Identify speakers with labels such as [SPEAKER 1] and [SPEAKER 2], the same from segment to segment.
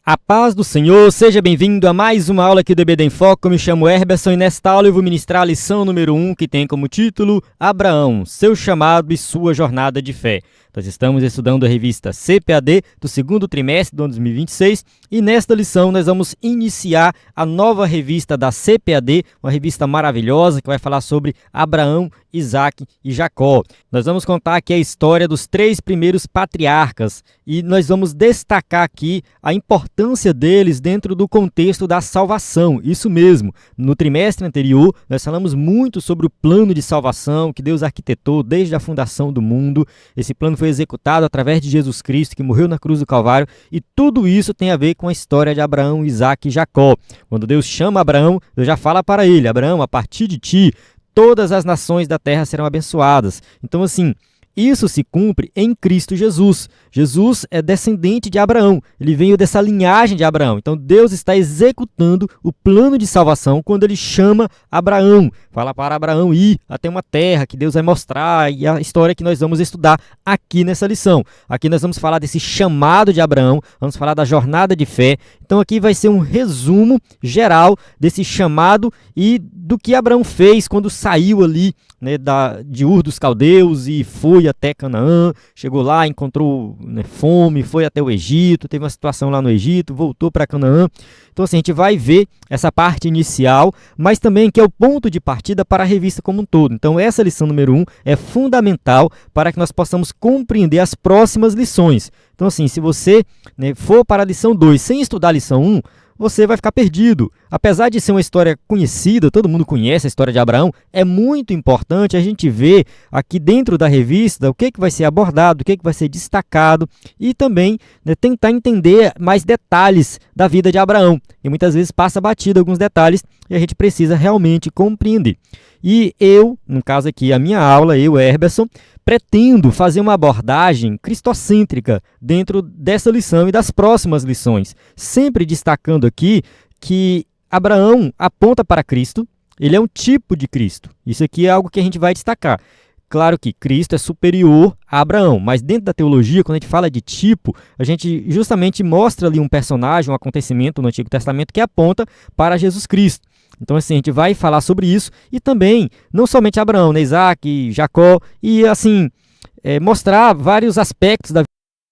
[SPEAKER 1] A paz do Senhor, seja bem-vindo a mais uma aula aqui do EBD em Foco. Eu me chamo Herberson e nesta aula eu vou ministrar a lição número 1, que tem como título Abraão, seu chamado e sua jornada de fé. Nós estamos estudando a revista CPAD do segundo trimestre do ano 2026 e nesta lição nós vamos iniciar a nova revista da CPAD, uma revista maravilhosa que vai falar sobre Abraão, Isaac e Jacó. Nós vamos contar aqui a história dos 3 primeiros patriarcas e nós vamos destacar aqui a importância deles dentro do contexto da salvação. Isso mesmo, no trimestre anterior nós falamos muito sobre o plano de salvação que Deus arquitetou desde a fundação do mundo. Esse plano foi executado através de Jesus Cristo, que morreu na cruz do Calvário, e tudo isso tem a ver com a história de Abraão, Isaac e Jacó. Quando Deus chama Abraão, Deus já fala para ele: Abraão, a partir de ti, todas as nações da terra serão abençoadas. Então, assim, isso se cumpre em Cristo Jesus. Jesus é descendente de Abraão, ele veio dessa linhagem de Abraão. Então Deus está executando o plano de salvação quando ele chama Abraão. Fala para Abraão ir até uma terra que Deus vai mostrar, e a história que nós vamos estudar aqui nessa lição. Aqui nós vamos falar desse chamado de Abraão, vamos falar da jornada de fé. Então aqui vai ser um resumo geral desse chamado e do que Abraão fez quando saiu ali, né, de Ur dos Caldeus e foi até Canaã, chegou lá, encontrou, né, fome, foi até o Egito, teve uma situação lá no Egito, voltou para Canaã. Então assim, a gente vai ver essa parte inicial, mas também que é o ponto de partida para a revista como um todo. Então essa lição número 1 é fundamental para que nós possamos compreender as próximas lições. Então assim, se você, né, for para a lição 2 sem estudar a lição 1, você vai ficar perdido. Apesar de ser uma história conhecida, todo mundo conhece a história de Abraão, é muito importante a gente ver aqui dentro da revista o que vai ser abordado, o que vai ser destacado e também, né, tentar entender mais detalhes da vida de Abraão. E muitas vezes passa batido alguns detalhes e a gente precisa realmente compreender. E eu, no caso aqui, a minha aula, eu, Herberson, pretendo fazer uma abordagem cristocêntrica dentro dessa lição e das próximas lições, sempre destacando aqui que Abraão aponta para Cristo, ele é um tipo de Cristo. Isso aqui é algo que a gente vai destacar. Claro que Cristo é superior a Abraão, mas dentro da teologia, quando a gente fala de tipo, a gente justamente mostra ali um personagem, um acontecimento no Antigo Testamento que aponta para Jesus Cristo. Então, assim, a gente vai falar sobre isso e também, não somente Abraão, né, Isaac, Jacó, e assim, mostrar vários aspectos da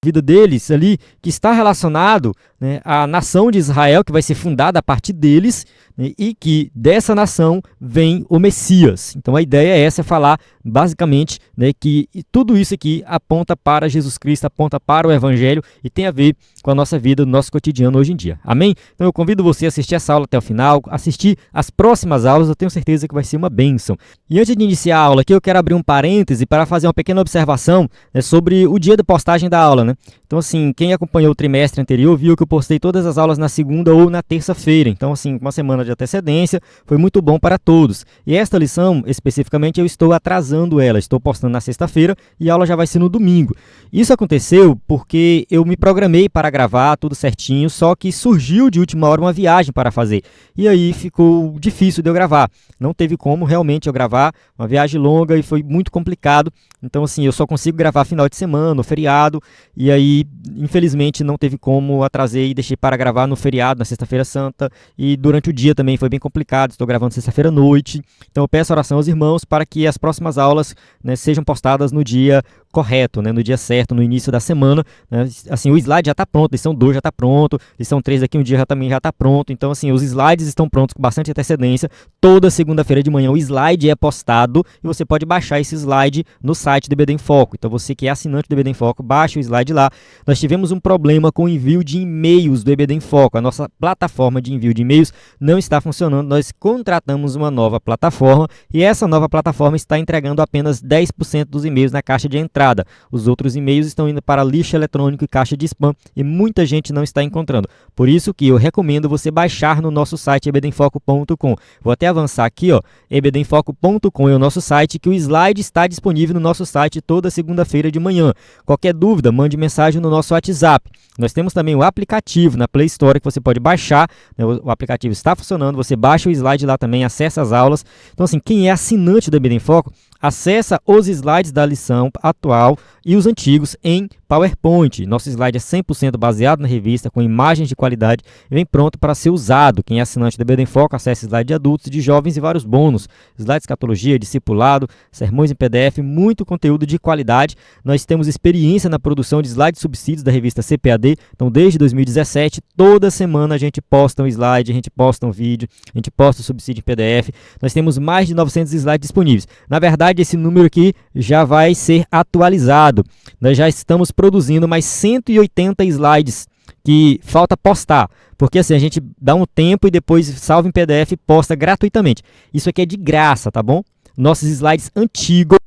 [SPEAKER 1] vida deles ali, que está relacionado, né, à nação de Israel, que vai ser fundada a partir deles, né, e que dessa nação vem o Messias. Então a ideia é essa, é falar basicamente, né, que tudo isso aqui aponta para Jesus Cristo, aponta para o Evangelho e tem a ver com a nossa vida, o nosso cotidiano hoje em dia. Amém? Então eu convido você a assistir essa aula até o final, assistir as próximas aulas, eu tenho certeza que vai ser uma bênção. E antes de iniciar a aula aqui, eu quero abrir um parêntese para fazer uma pequena observação, né, sobre o dia de postagem da aula, né? Então, assim, quem acompanhou o trimestre anterior viu que eu postei todas as aulas na segunda ou na terça-feira. Então, assim, uma semana de antecedência, foi muito bom para todos. E esta lição, especificamente, eu estou atrasando ela. Estou postando na sexta-feira e a aula já vai ser no domingo. Isso aconteceu porque eu me programei para gravar tudo certinho, só que surgiu de última hora uma viagem para fazer. E aí ficou difícil de eu gravar. Não teve como realmente eu gravar, uma viagem longa e foi muito complicado. Então, assim, eu só consigo gravar final de semana, no feriado, e aí, infelizmente, não teve como, atrasei e deixei para gravar no feriado, na Sexta-feira Santa, e durante o dia também foi bem complicado, estou gravando sexta-feira à noite. Então, eu peço oração aos irmãos para que as próximas aulas, né, sejam postadas no dia correto, né, no dia certo, no início da semana, né? Assim, o slide já está pronto, lição 2 já está pronto, lição 3 daqui um dia também já está pronto, então assim, os slides estão prontos com bastante antecedência, toda segunda-feira de manhã o slide é postado e você pode baixar esse slide no site do EBD em Foco. Então você que é assinante do EBD em Foco, baixa o slide lá. Nós tivemos um problema com o envio de e-mails do EBD em Foco, a nossa plataforma de envio de e-mails não está funcionando, nós contratamos uma nova plataforma e essa nova plataforma está entregando apenas 10% dos e-mails na caixa de entrada. Os outros e-mails estão indo para lixo eletrônico e caixa de spam e muita gente não está encontrando. Por isso que eu recomendo você baixar no nosso site ebdemfoco.com. Vou até avançar aqui, ó, ebdemfoco.com é o nosso site, que o slide está disponível no nosso site toda segunda-feira de manhã. Qualquer dúvida, mande mensagem no nosso WhatsApp. Nós temos também o aplicativo na Play Store que você pode baixar, né? O aplicativo está funcionando, você baixa o slide lá também, acessa as aulas. Então assim, quem é assinante do EBD em Foco, acessa os slides da lição atual e os antigos em PowerPoint. Nosso slide é 100% baseado na revista, com imagens de qualidade e vem pronto para ser usado. Quem é assinante do EBD em Foco, acesse slide de adultos, de jovens e vários bônus. Slide de escatologia, discipulado, sermões em PDF, muito conteúdo de qualidade. Nós temos experiência na produção de slides subsídios da revista CPAD. Então, desde 2017, toda semana a gente posta um slide, a gente posta um vídeo, a gente posta o subsídio em PDF. Nós temos mais de 900 slides disponíveis. Na verdade, esse número aqui já vai ser atualizado. Nós já estamos produzindo mais 180 slides que falta postar, porque assim, a gente dá um tempo e depois salva em PDF e posta gratuitamente. Isso aqui é de graça, tá bom? Nossos slides antigos,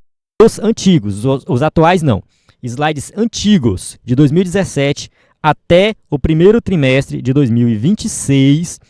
[SPEAKER 1] os atuais não. Slides antigos de 2017 até o primeiro trimestre de 2026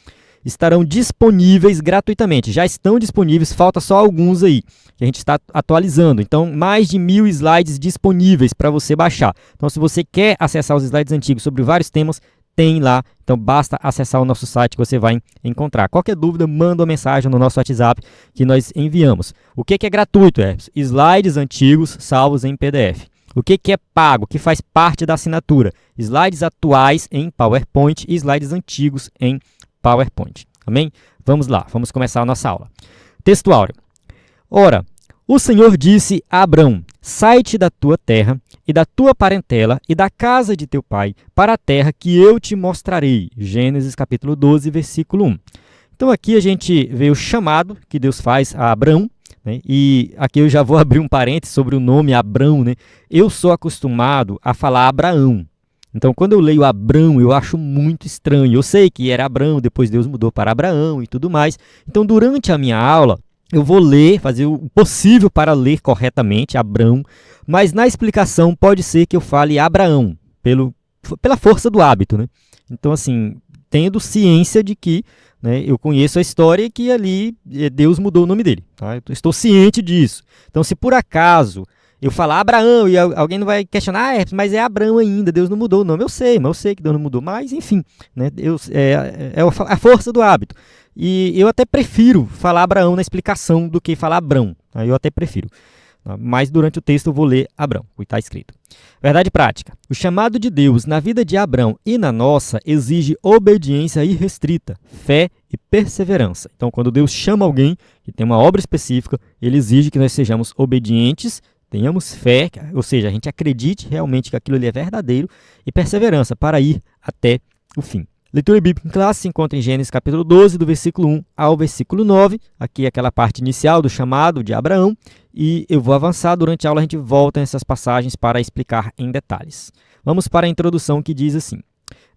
[SPEAKER 1] estarão disponíveis gratuitamente. Já estão disponíveis, falta só alguns aí que a gente está atualizando. Então, mais de 1000 slides disponíveis para você baixar. Então, se você quer acessar os slides antigos sobre vários temas, tem lá. Então, basta acessar o nosso site que você vai encontrar. Qualquer dúvida, manda uma mensagem no nosso WhatsApp que nós enviamos. O que é gratuito, Slides antigos salvos em PDF. O que é pago, que faz parte da assinatura? Slides atuais em PowerPoint e slides antigos em PowerPoint. Amém? Vamos lá, vamos começar a nossa aula. Texto áureo. Ora, o Senhor disse a Abrão: sai-te da tua terra e da tua parentela e da casa de teu pai para a terra que eu te mostrarei. Gênesis capítulo 12, versículo 1. Então aqui a gente vê o chamado que Deus faz a Abrão, né? E aqui eu já vou abrir um parênteses sobre o nome Abrão, né? Eu sou acostumado a falar Abraão. Então, quando eu leio Abrão, eu acho muito estranho. Eu sei que era Abrão, depois Deus mudou para Abraão e tudo mais. Então, durante a minha aula, eu vou ler, fazer o possível para ler corretamente Abrão, mas na explicação pode ser que eu fale Abraão, pela força do hábito, né? Então, assim, tendo ciência de que, né, eu conheço a história e que ali Deus mudou o nome dele. Tá? Eu estou ciente disso. Então, se por acaso eu falar Abraão e alguém não vai questionar, mas é Abrão ainda, Deus não mudou o nome. Eu sei que Deus não mudou, mas enfim, né, é a força do hábito. E eu até prefiro falar Abraão na explicação do que falar Abrão. Tá? Eu até prefiro. Mas durante o texto eu vou ler Abrão, o que está escrito. Verdade prática. O chamado de Deus na vida de Abrão e na nossa exige obediência irrestrita, fé e perseverança. Então, quando Deus chama alguém que tem uma obra específica, ele exige que nós sejamos obedientes, tenhamos fé, ou seja, a gente acredite realmente que aquilo ali é verdadeiro, e perseverança para ir até o fim. Leitura bíblica em classe se encontra em Gênesis capítulo 12, do versículo 1 ao versículo 9. Aqui é aquela parte inicial do chamado de Abraão. E eu vou avançar, durante a aula a gente volta nessas passagens para explicar em detalhes. Vamos para a introdução que diz assim: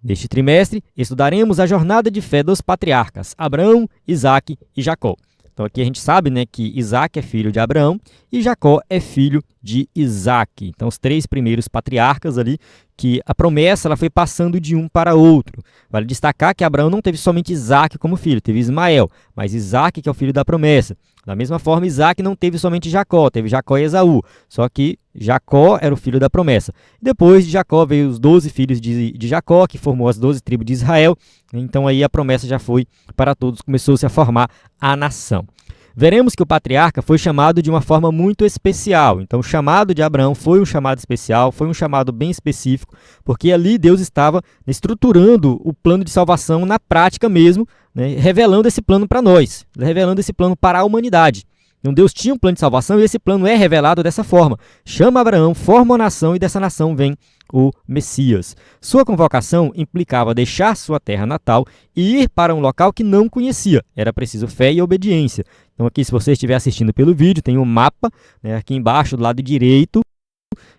[SPEAKER 1] neste trimestre, estudaremos a jornada de fé dos patriarcas, Abraão, Isaque e Jacó. Então aqui a gente sabe, né, que Isaque é filho de Abraão e Jacó é filho de Isaque. Então os três primeiros patriarcas ali, que a promessa ela foi passando de um para outro. Vale destacar que Abraão não teve somente Isaque como filho, teve Ismael, mas Isaque que é o filho da promessa. Da mesma forma, Isaque não teve somente Jacó, teve Jacó e Esaú, só que Jacó era o filho da promessa. Depois de Jacó veio os 12 filhos de Jacó, que formou as 12 tribos de Israel. Então aí a promessa já foi para todos, começou-se a formar a nação. Veremos que o patriarca foi chamado de uma forma muito especial. Então o chamado de Abraão foi um chamado especial, foi um chamado bem específico, porque ali Deus estava estruturando o plano de salvação na prática mesmo, né, revelando esse plano para nós, revelando esse plano para a humanidade. Então Deus tinha um plano de salvação e esse plano é revelado dessa forma. Chama Abraão, forma uma nação e dessa nação vem o Messias. Sua convocação implicava deixar sua terra natal e ir para um local que não conhecia. Era preciso fé e obediência. Então aqui, se você estiver assistindo pelo vídeo, tem um mapa, né, aqui embaixo, do lado direito.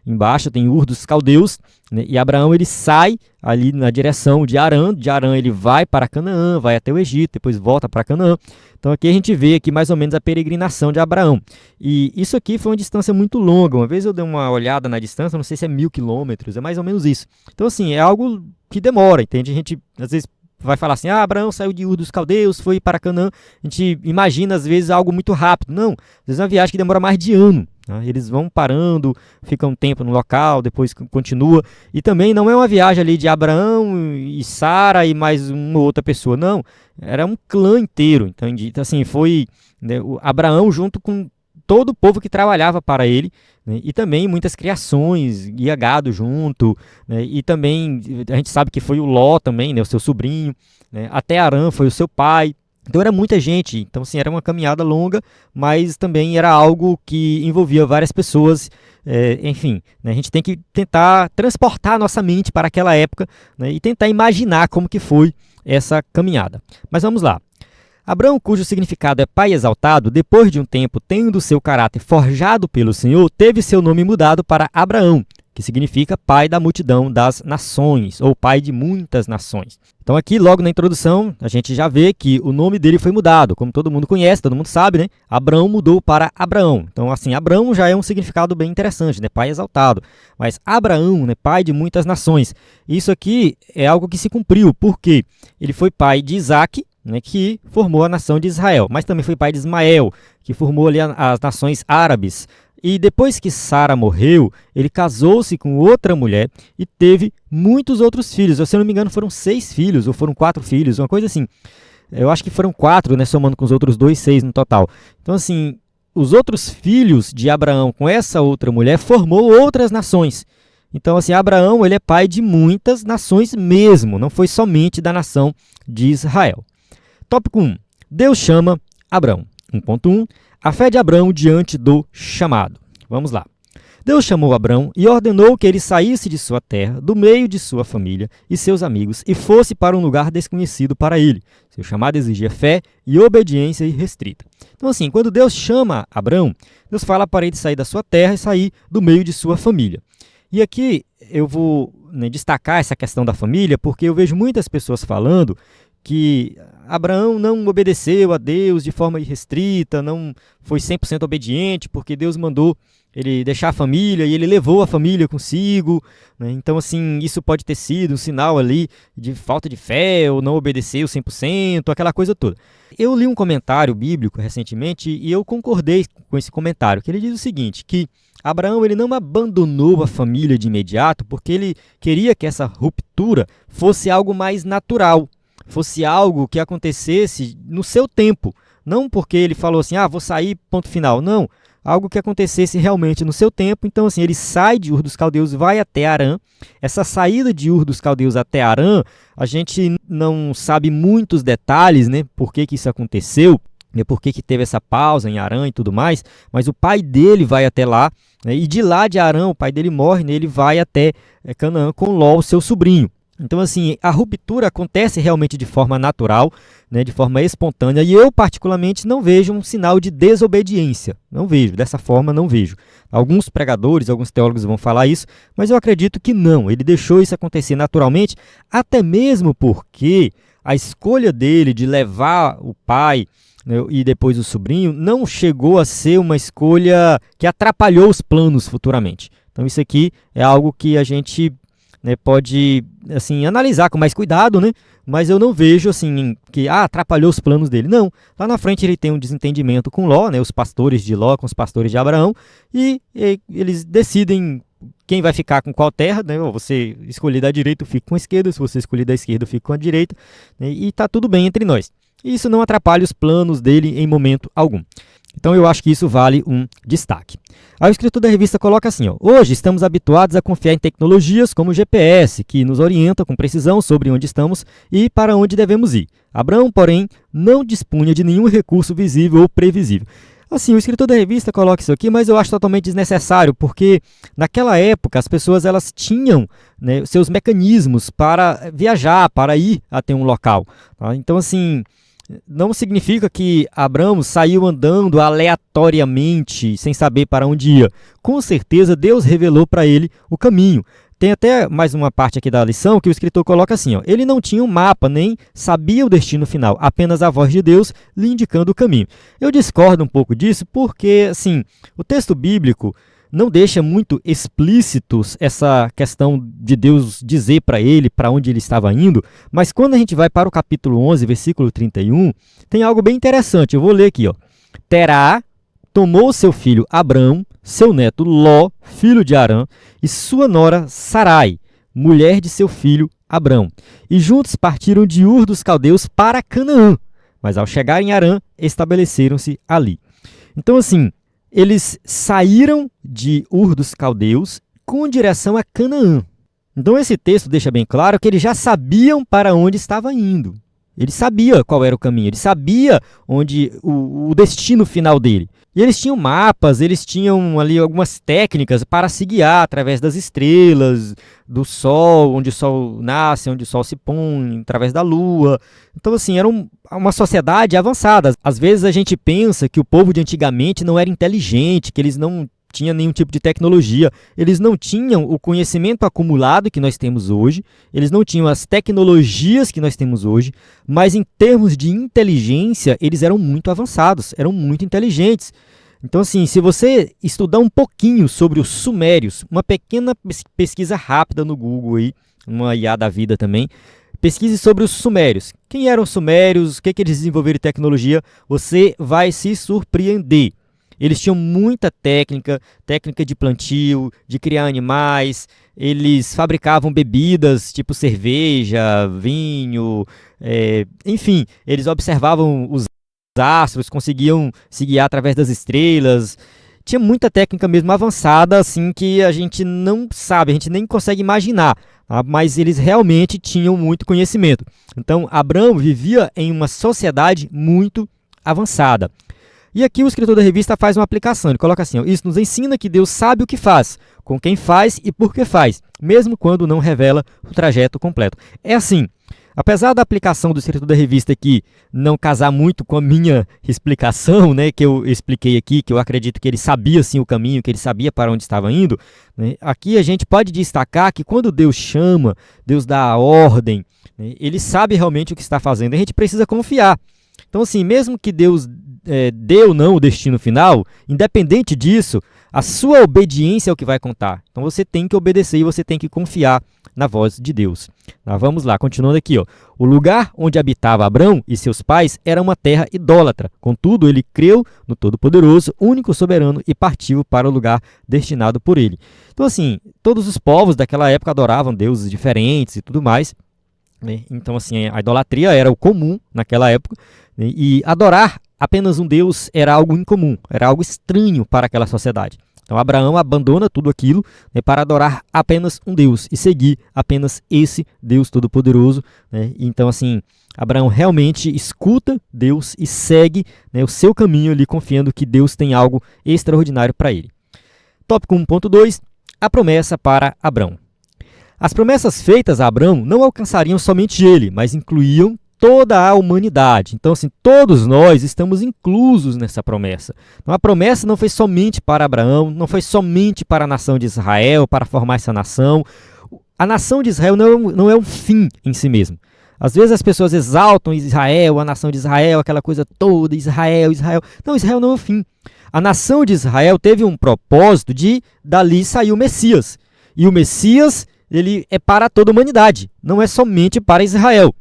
[SPEAKER 1] Embaixo tem Ur dos Caldeus, né, e Abraão ele sai ali na direção de Harã. De Harã ele vai para Canaã, vai até o Egito, depois volta para Canaã. Então aqui a gente vê aqui mais ou menos a peregrinação de Abraão. E isso aqui foi uma distância muito longa. Uma vez eu dei uma olhada na distância, não sei se é 1000 quilômetros, é mais ou menos isso. Então assim, é algo que demora, entende? A gente às vezes vai falar assim, Abraão saiu de Ur dos Caldeus, foi para Canaã. A gente imagina às vezes algo muito rápido. Não, às vezes é uma viagem que demora mais de ano. Eles vão parando, ficam um tempo no local, depois continua. E também não é uma viagem ali de Abraão e Sara e mais uma outra pessoa, não. Era um clã inteiro, entende? Então assim, foi, né, Abraão junto com todo o povo que trabalhava para ele, né, e também muitas criações, ia gado junto, né, e também a gente sabe que foi o Ló também, né, o seu sobrinho, né, até Arã foi o seu pai. Então era muita gente, então assim, era uma caminhada longa, mas também era algo que envolvia várias pessoas, enfim, né, a gente tem que tentar transportar a nossa mente para aquela época, né, e tentar imaginar como que foi essa caminhada. Mas vamos lá. Abrão, cujo significado é pai exaltado, depois de um tempo tendo seu caráter forjado pelo Senhor, teve seu nome mudado para Abraão, que significa pai da multidão das nações, ou pai de muitas nações. Então aqui, logo na introdução, a gente já vê que o nome dele foi mudado. Como todo mundo conhece, todo mundo sabe, né? Abrão mudou para Abraão. Então, assim, Abrão já é um significado bem interessante, né? Pai exaltado. Mas Abraão, né? Pai de muitas nações. Isso aqui é algo que se cumpriu, porque ele foi pai de Isaac, né, que formou a nação de Israel, mas também foi pai de Ismael, que formou ali as nações árabes. E depois que Sara morreu, ele casou-se com outra mulher e teve muitos outros filhos. Se eu não me engano, foram 6 filhos, ou foram 4 filhos, uma coisa assim. Eu acho que foram 4, né, somando com os outros 2, 6 no total. Então, assim, os outros filhos de Abraão com essa outra mulher formou outras nações. Então, assim, Abraão ele é pai de muitas nações mesmo, não foi somente da nação de Israel. Tópico 1. Deus chama Abrão. 1.1. A fé de Abrão diante do chamado. Vamos lá. Deus chamou Abrão e ordenou que ele saísse de sua terra, do meio de sua família e seus amigos, e fosse para um lugar desconhecido para ele. Seu chamado exigia fé e obediência irrestrita. Então, assim, quando Deus chama Abrão, Deus fala para ele sair da sua terra e sair do meio de sua família. E aqui eu vou, né, destacar essa questão da família, porque eu vejo muitas pessoas falando que Abraão não obedeceu a Deus de forma irrestrita, não foi 100% obediente, porque Deus mandou ele deixar a família e ele levou a família consigo, né? Então, assim, isso pode ter sido um sinal ali de falta de fé ou não obedeceu 100%, aquela coisa toda. Eu li um comentário bíblico recentemente e eu concordei com esse comentário, que ele diz o seguinte, que Abraão ele não abandonou a família de imediato porque ele queria que essa ruptura fosse algo mais natural, fosse algo que acontecesse no seu tempo, não porque ele falou assim, vou sair, ponto final, não, algo que acontecesse realmente no seu tempo. Então, assim, ele sai de Ur dos Caldeus, vai até Arã. Essa saída de Ur dos Caldeus até Arã, a gente não sabe muitos detalhes, né, por que isso aconteceu, por que teve essa pausa em Arã e tudo mais, mas o pai dele vai até lá, né, e de lá de Arã, o pai dele morre, né, ele vai até Canaã com Ló, seu sobrinho. Então, assim, a ruptura acontece realmente de forma natural, né, de forma espontânea, e eu, particularmente, não vejo um sinal de desobediência. Não vejo, dessa forma, não vejo. Alguns pregadores, alguns teólogos vão falar isso, mas eu acredito que não. Ele deixou isso acontecer naturalmente, até mesmo porque a escolha dele de levar o pai, né, e depois o sobrinho, não chegou a ser uma escolha que atrapalhou os planos futuramente. Então, isso aqui é algo que a gente, né, pode assim, analisar com mais cuidado, né? Mas eu não vejo assim que atrapalhou os planos dele. Não. Lá na frente ele tem um desentendimento com Ló, né, os pastores de Ló com os pastores de Abraão, e eles decidem quem vai ficar com qual terra, né? Você escolher da direita, eu fico com a esquerda, se você escolher da esquerda, eu fico com a direita, né? E está tudo bem entre nós. E isso não atrapalha os planos dele em momento algum. Então eu acho que isso vale um destaque. Aí o escritor da revista coloca assim, hoje estamos habituados a confiar em tecnologias como o GPS, que nos orienta com precisão sobre onde estamos e para onde devemos ir. Abraão, porém, não dispunha de nenhum recurso visível ou previsível. Assim, o escritor da revista coloca isso aqui, mas eu acho totalmente desnecessário, porque naquela época as pessoas elas tinham, né, seus mecanismos para viajar, para ir até um local. Tá? Então, assim, não significa que Abraão saiu andando aleatoriamente, sem saber para onde ia. Com certeza, Deus revelou para ele o caminho. Tem até mais uma parte aqui da lição que o escritor coloca assim, ele não tinha um mapa, nem sabia o destino final, apenas a voz de Deus lhe indicando o caminho. Eu discordo um pouco disso porque, assim, o texto bíblico não deixa muito explícitos essa questão de Deus dizer para ele para onde ele estava indo, mas quando a gente vai para o capítulo 11, versículo 31, tem algo bem interessante. Eu vou ler aqui, Terá tomou seu filho Abrão, seu neto Ló, filho de Arã, e sua nora Sarai, mulher de seu filho Abrão, e juntos partiram de Ur dos Caldeus para Canaã, mas ao chegar em Arã, estabeleceram-se ali. Então, assim, eles saíram de Ur dos Caldeus com direção a Canaã. Então esse texto deixa bem claro que eles já sabiam para onde estava indo. Ele sabia qual era o caminho, ele sabia onde o destino final dele. E eles tinham mapas, eles tinham ali algumas técnicas para se guiar através das estrelas, do sol, onde o sol nasce, onde o sol se põe, através da lua. Então, assim, era uma sociedade avançada. Às vezes a gente pensa que o povo de antigamente não era inteligente, que eles não tinham nenhum tipo de tecnologia. Eles não tinham o conhecimento acumulado que nós temos hoje, eles não tinham as tecnologias que nós temos hoje, mas em termos de inteligência, eles eram muito avançados, eram muito inteligentes. Então, assim, se você estudar um pouquinho sobre os sumérios, uma pequena pesquisa rápida no Google aí, uma IA da vida também, pesquise sobre os sumérios. Quem eram os sumérios, o que eles desenvolveram de tecnologia, você vai se surpreender. Eles tinham muita técnica de plantio, de criar animais, eles fabricavam bebidas tipo cerveja, vinho, enfim, eles observavam os astros, conseguiam se guiar através das estrelas. Tinha muita técnica mesmo avançada, assim, que a gente não sabe, a gente nem consegue imaginar, tá? Mas eles realmente tinham muito conhecimento. Então, Abraão vivia em uma sociedade muito avançada. E aqui o escritor da revista faz uma aplicação, ele coloca assim, ó, isso nos ensina que Deus sabe o que faz, com quem faz e por que faz, mesmo quando não revela o trajeto completo. É assim, apesar da aplicação do escritor da revista aqui não casar muito com a minha explicação, né, que eu expliquei aqui, que eu acredito que ele sabia sim o caminho, que ele sabia para onde estava indo, né, aqui a gente pode destacar que quando Deus chama, Deus dá a ordem, né, ele sabe realmente o que está fazendo, a gente precisa confiar. Então, assim, mesmo que Deus dê ou não o destino final, independente disso, a sua obediência é o que vai contar. Então, você tem que obedecer e você tem que confiar na voz de Deus. Vamos lá, continuando aqui. Ó. O lugar onde habitava Abrão e seus pais era uma terra idólatra. Contudo, ele creu no Todo-Poderoso, único soberano, e partiu para o lugar destinado por ele. Então, assim, todos os povos daquela época adoravam deuses diferentes e tudo mais. Então, assim, a idolatria era o comum naquela época, né? E adorar apenas um Deus era algo incomum, era algo estranho para aquela sociedade. Então, Abraão abandona tudo aquilo, né, para adorar apenas um Deus e seguir apenas esse Deus Todo-Poderoso, né? Então, assim, Abraão realmente escuta Deus e segue, né, o seu caminho ali, confiando que Deus tem algo extraordinário para ele. Tópico 1.2, a promessa para Abrão. As promessas feitas a Abrão não alcançariam somente ele, mas incluíam toda a humanidade. Então, assim, todos nós estamos inclusos nessa promessa. Então, a promessa não foi somente para Abraão, não foi somente para a nação de Israel, para formar essa nação. A nação de Israel não é um fim em si mesmo. Às vezes as pessoas exaltam Israel, a nação de Israel, aquela coisa toda, Israel. Não, Israel não é o fim. A nação de Israel teve um propósito de dali sair o Messias. E o Messias, ele é para toda a humanidade, não é somente para Israel.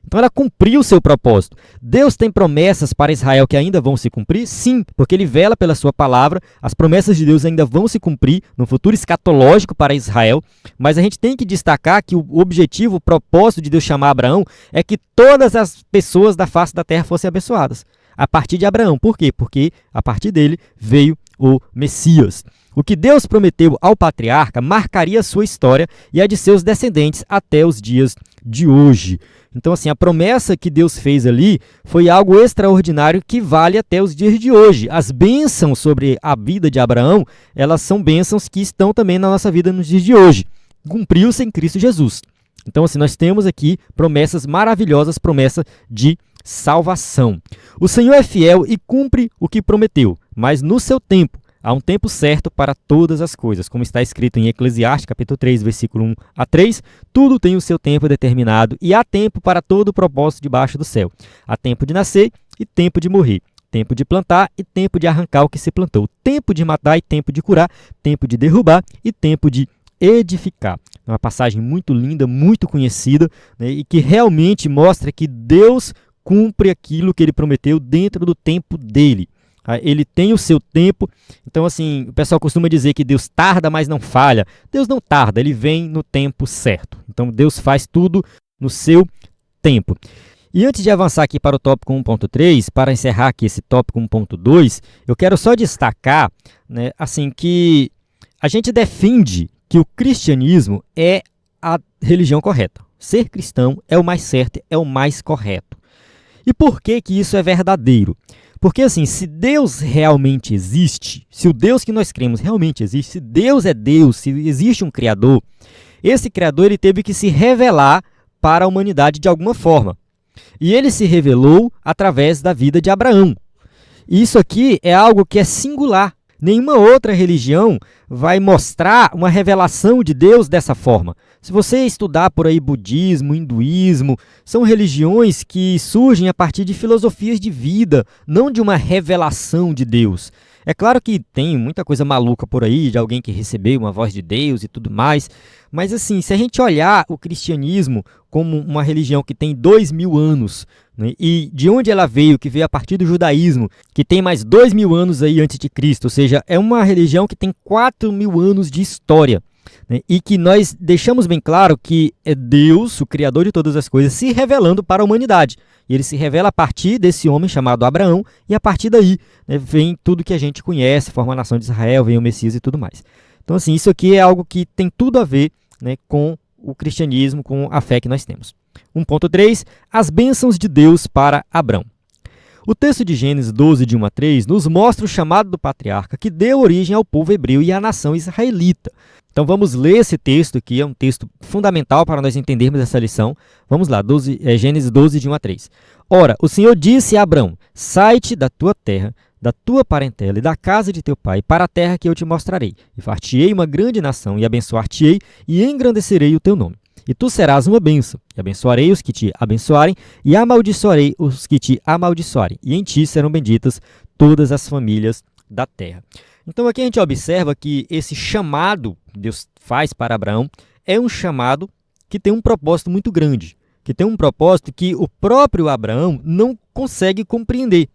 [SPEAKER 1] Então ela cumpriu o seu propósito. Deus tem promessas para Israel que ainda vão se cumprir? Sim, porque ele vela pela sua palavra, as promessas de Deus ainda vão se cumprir no futuro escatológico para Israel, mas a gente tem que destacar que o objetivo, o propósito de Deus chamar Abraão é que todas as pessoas da face da terra fossem abençoadas, a partir de Abraão. Por quê? Porque a partir dele veio o Messias. O que Deus prometeu ao patriarca marcaria a sua história e a de seus descendentes até os dias de hoje. Então, assim, a promessa que Deus fez ali foi algo extraordinário que vale até os dias de hoje. As bênçãos sobre a vida de Abraão, elas são bênçãos que estão também na nossa vida nos dias de hoje. Cumpriu-se em Cristo Jesus. Então, assim, nós temos aqui promessas maravilhosas, promessa de salvação. O Senhor é fiel e cumpre o que prometeu, mas no seu tempo. Há um tempo certo para todas as coisas, como está escrito em Eclesiastes, capítulo 3, versículo 1 a 3, tudo tem o seu tempo determinado e há tempo para todo o propósito debaixo do céu. Há tempo de nascer e tempo de morrer, tempo de plantar e tempo de arrancar o que se plantou, tempo de matar e tempo de curar, tempo de derrubar e tempo de edificar. É uma passagem muito linda, muito conhecida, né, e que realmente mostra que Deus cumpre aquilo que ele prometeu dentro do tempo dele. Ele tem o seu tempo. Então, assim, o pessoal costuma dizer que Deus tarda, mas não falha. Deus não tarda, ele vem no tempo certo. Então, Deus faz tudo no seu tempo. E antes de avançar aqui para o tópico 1.3, para encerrar aqui esse tópico 1.2, eu quero só destacar, né, assim, que a gente defende que o cristianismo é a religião correta. Ser cristão é o mais certo, é o mais correto. E por que que isso é verdadeiro? Porque assim, se Deus realmente existe, se o Deus que nós cremos realmente existe, se Deus é Deus, se existe um Criador, esse Criador ele teve que se revelar para a humanidade de alguma forma. E ele se revelou através da vida de Abraão. E isso aqui é algo que é singular. Nenhuma outra religião vai mostrar uma revelação de Deus dessa forma. Se você estudar por aí budismo, hinduísmo, são religiões que surgem a partir de filosofias de vida, não de uma revelação de Deus. É claro que tem muita coisa maluca por aí, de alguém que recebeu uma voz de Deus e tudo mais, mas assim, se a gente olhar o cristianismo como uma religião que tem 2000 anos, né, e de onde ela veio, que veio a partir do judaísmo, que tem mais 2000 anos aí antes de Cristo, ou seja, é uma religião que tem 4000 anos de história, né, e que nós deixamos bem claro que é Deus, o Criador de todas as coisas, se revelando para a humanidade. E ele se revela a partir desse homem chamado Abraão, e a partir daí, né, vem tudo que a gente conhece, forma a nação de Israel, vem o Messias e tudo mais. Então, assim, isso aqui é algo que tem tudo a ver, né, com o cristianismo, com a fé que nós temos. 1.3, as bênçãos de Deus para Abrão. O texto de Gênesis 12, de 1 a 3, nos mostra o chamado do patriarca que deu origem ao povo hebreu e à nação israelita. Então vamos ler esse texto aqui, é um texto fundamental para nós entendermos essa lição. Vamos lá, Gênesis 12, de 1 a 3. Ora, o Senhor disse a Abrão, sai-te da tua terra, da tua parentela e da casa de teu pai, para a terra que eu te mostrarei. E far-te-ei uma grande nação, e abençoar-te-ei, e engrandecerei o teu nome. E tu serás uma bênção, e abençoarei os que te abençoarem, e amaldiçoarei os que te amaldiçoarem, e em ti serão benditas todas as famílias da terra. Então aqui a gente observa que esse chamado que Deus faz para Abraão é um chamado que tem um propósito muito grande, que tem um propósito que o próprio Abraão não consegue compreender.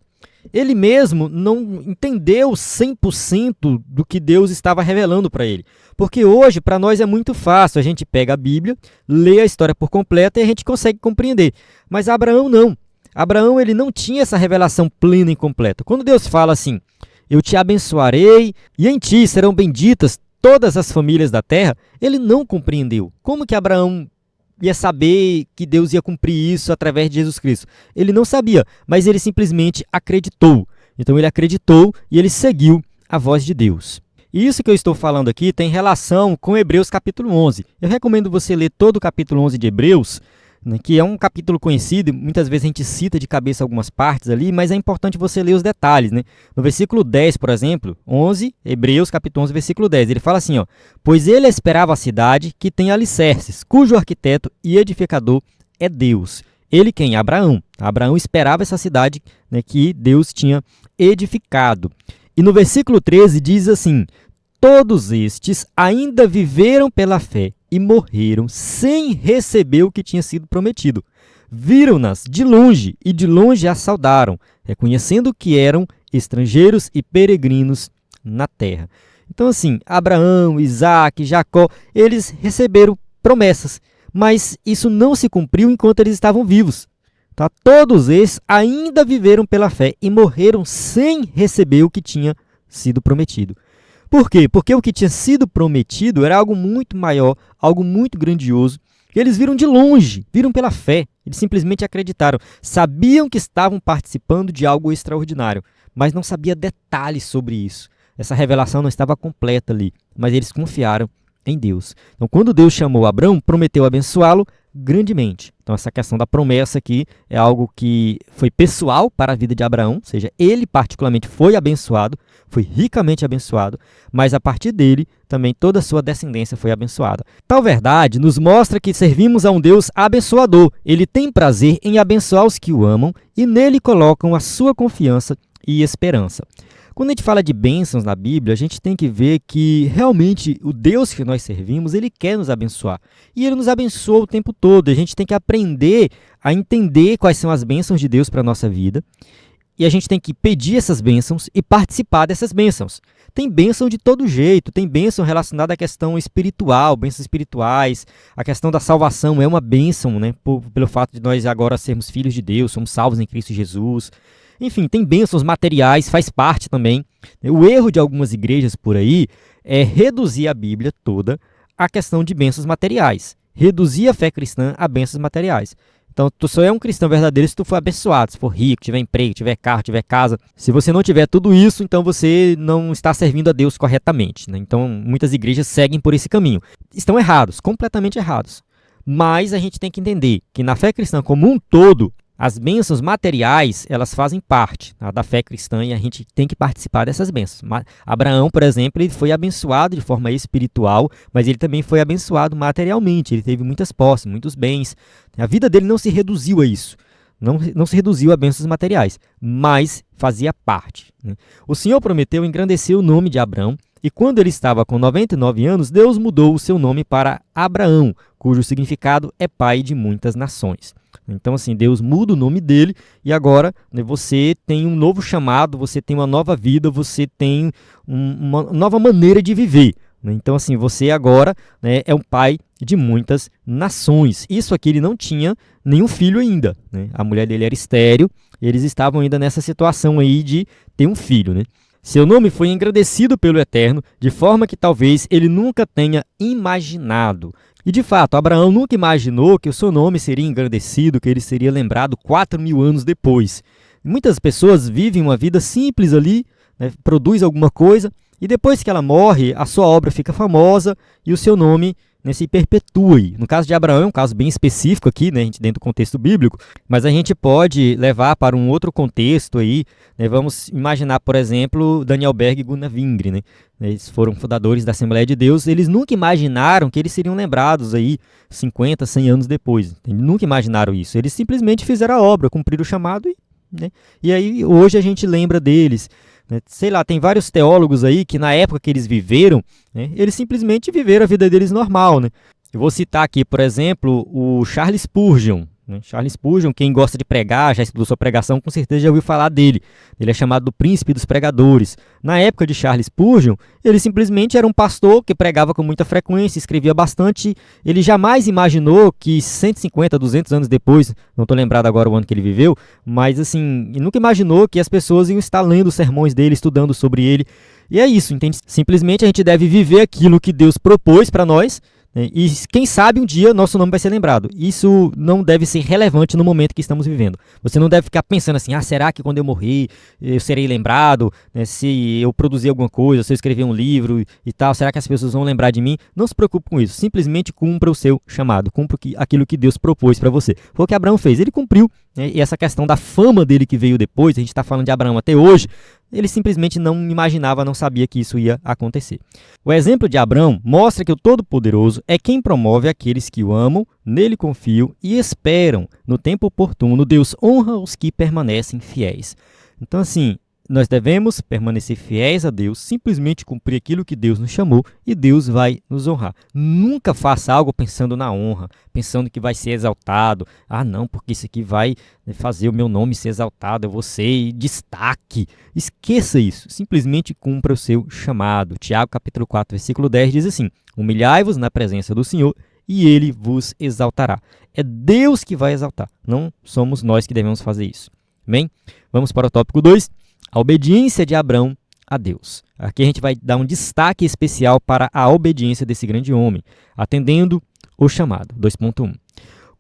[SPEAKER 1] Ele mesmo não entendeu 100% do que Deus estava revelando para ele. Porque hoje, para nós, é muito fácil. A gente pega a Bíblia, lê a história por completa e a gente consegue compreender. Mas Abraão não. Abraão ele não tinha essa revelação plena e completa. Quando Deus fala assim, eu te abençoarei e em ti serão benditas todas as famílias da terra, ele não compreendeu. Como que Abraão ia saber que Deus ia cumprir isso através de Jesus Cristo? Ele não sabia, mas ele simplesmente acreditou. Então ele acreditou e ele seguiu a voz de Deus. E isso que eu estou falando aqui tem relação com Hebreus capítulo 11. Eu recomendo você ler todo o capítulo 11 de Hebreus, né, que é um capítulo conhecido, muitas vezes a gente cita de cabeça algumas partes ali, mas é importante você ler os detalhes, né? No versículo 10, por exemplo, 11, Hebreus capítulo 11, versículo 10, ele fala assim, ó, pois ele esperava a cidade que tem alicerces, cujo arquiteto e edificador é Deus. Ele quem? Abraão. Abraão esperava essa cidade, né, que Deus tinha edificado. E no versículo 13 diz assim, todos estes ainda viveram pela fé e morreram sem receber o que tinha sido prometido. Viram-nas de longe e de longe as saudaram, reconhecendo que eram estrangeiros e peregrinos na terra. Então assim, Abraão, Isaac, Jacó, eles receberam promessas, mas isso não se cumpriu enquanto eles estavam vivos. Tá? Todos esses ainda viveram pela fé e morreram sem receber o que tinha sido prometido. Por quê? Porque o que tinha sido prometido era algo muito maior, algo muito grandioso, que eles viram de longe, viram pela fé, eles simplesmente acreditaram, sabiam que estavam participando de algo extraordinário, mas não sabia detalhes sobre isso. Essa revelação não estava completa ali, mas eles confiaram em Deus. Então, quando Deus chamou Abraão, prometeu abençoá-lo grandemente. Então, essa questão da promessa aqui é algo que foi pessoal para a vida de Abraão, ou seja, ele particularmente foi abençoado, foi ricamente abençoado, mas a partir dele também toda a sua descendência foi abençoada. Tal verdade nos mostra que servimos a um Deus abençoador. Ele tem prazer em abençoar os que o amam e nele colocam a sua confiança e esperança. Quando a gente fala de bênçãos na Bíblia, a gente tem que ver que realmente o Deus que nós servimos, ele quer nos abençoar. E ele nos abençoa o tempo todo. A gente tem que aprender a entender quais são as bênçãos de Deus para a nossa vida. E a gente tem que pedir essas bênçãos e participar dessas bênçãos. tem bênção de todo jeito, tem bênção relacionada à questão espiritual, bênçãos espirituais, a questão da salvação é uma bênção, né, pelo fato de nós agora sermos filhos de Deus, somos salvos em Cristo Jesus. Enfim, tem bênçãos materiais, faz parte também. O erro de algumas igrejas por aí é reduzir a Bíblia toda à questão de bênçãos materiais, reduzir a fé cristã a bênçãos materiais. Então, tu só é um cristão verdadeiro se tu for abençoado, se for rico, tiver emprego, tiver carro, tiver casa. Se você não tiver tudo isso, então você não está servindo a Deus corretamente, né? Então, muitas igrejas seguem por esse caminho. Estão errados, completamente errados. Mas a gente tem que entender que na fé cristã como um todo, as bênçãos materiais, elas fazem parte, tá, da fé cristã e a gente tem que participar dessas bênçãos. Abraão, por exemplo, ele foi abençoado de forma espiritual, mas ele também foi abençoado materialmente. Ele teve muitas posses, muitos bens. A vida dele não se reduziu a isso. Não se reduziu a bênçãos materiais, mas fazia parte, né? O Senhor prometeu engrandecer o nome de Abrão e quando ele estava com 99 anos, Deus mudou o seu nome para Abraão, cujo significado é pai de muitas nações. Então, assim, Deus muda o nome dele e agora, né, você tem um novo chamado, você tem uma nova vida, você tem uma nova maneira de viver, né? Então, assim, você agora, né, é um pai de muitas nações. Isso aqui ele não tinha nenhum filho ainda, né? A mulher dele era estéril e eles estavam ainda nessa situação aí de ter um filho, né? Seu nome foi engrandecido pelo Eterno, de forma que talvez ele nunca tenha imaginado. E de fato, Abraão nunca imaginou que o seu nome seria engrandecido, que ele seria lembrado 4.000 anos depois. Muitas pessoas vivem uma vida simples ali, né, produz alguma coisa, e depois que ela morre, a sua obra fica famosa e o seu nome, né, se perpetue. No caso de Abraão é um caso bem específico aqui, né, dentro do contexto bíblico, mas a gente pode levar para um outro contexto aí, né, vamos imaginar, por exemplo, Daniel Berg e Gunnar Wingre, né? Eles foram fundadores da Assembleia de Deus, eles nunca imaginaram que eles seriam lembrados aí 50, 100 anos depois. Eles nunca imaginaram isso, eles simplesmente fizeram a obra, cumpriram o chamado né? E aí hoje a gente lembra deles. Sei lá, tem vários teólogos aí que na época que eles viveram, né, eles simplesmente viveram a vida deles normal, né? Eu vou citar aqui, por exemplo, o Charles Spurgeon, né? Charles Spurgeon, quem gosta de pregar, já estudou sua pregação, com certeza já ouviu falar dele. Ele é chamado do príncipe dos pregadores. Na época de Charles Spurgeon, ele simplesmente era um pastor que pregava com muita frequência, escrevia bastante. Ele jamais imaginou que 150, 200 anos depois, não estou lembrado agora o ano que ele viveu, mas assim, ele nunca imaginou que as pessoas iam estar lendo os sermões dele, estudando sobre ele. E é isso, entende? Simplesmente a gente deve viver aquilo que Deus propôs para nós, e quem sabe um dia nosso nome vai ser lembrado. Isso não deve ser relevante no momento que estamos vivendo. Você não deve ficar pensando assim, será que quando eu morrer eu serei lembrado? Né, se eu produzir alguma coisa, se eu escrever um livro e tal, será que as pessoas vão lembrar de mim? Não se preocupe com isso. Simplesmente cumpra o seu chamado. Cumpra aquilo que Deus propôs para você. Foi o que Abraão fez. Ele cumpriu, né, e essa questão da fama dele que veio depois, a gente está falando de Abraão até hoje, ele simplesmente não imaginava, não sabia que isso ia acontecer. O exemplo de Abraão mostra que o Todo-Poderoso é quem promove aqueles que o amam, nele confiam e esperam. No tempo oportuno, Deus honra os que permanecem fiéis. Então, assim, nós devemos permanecer fiéis a Deus, simplesmente cumprir aquilo que Deus nos chamou e Deus vai nos honrar. Nunca faça algo pensando na honra, pensando que vai ser exaltado. Não, porque isso aqui vai fazer o meu nome ser exaltado, eu vou ser destaque. Esqueça isso, simplesmente cumpra o seu chamado. Tiago capítulo 4, versículo 10 diz assim: humilhai-vos na presença do Senhor e Ele vos exaltará. É Deus que vai exaltar, não somos nós que devemos fazer isso. Bem, vamos para o tópico 2. A obediência de Abrão a Deus. Aqui a gente vai dar um destaque especial para a obediência desse grande homem, atendendo o chamado. 2.1.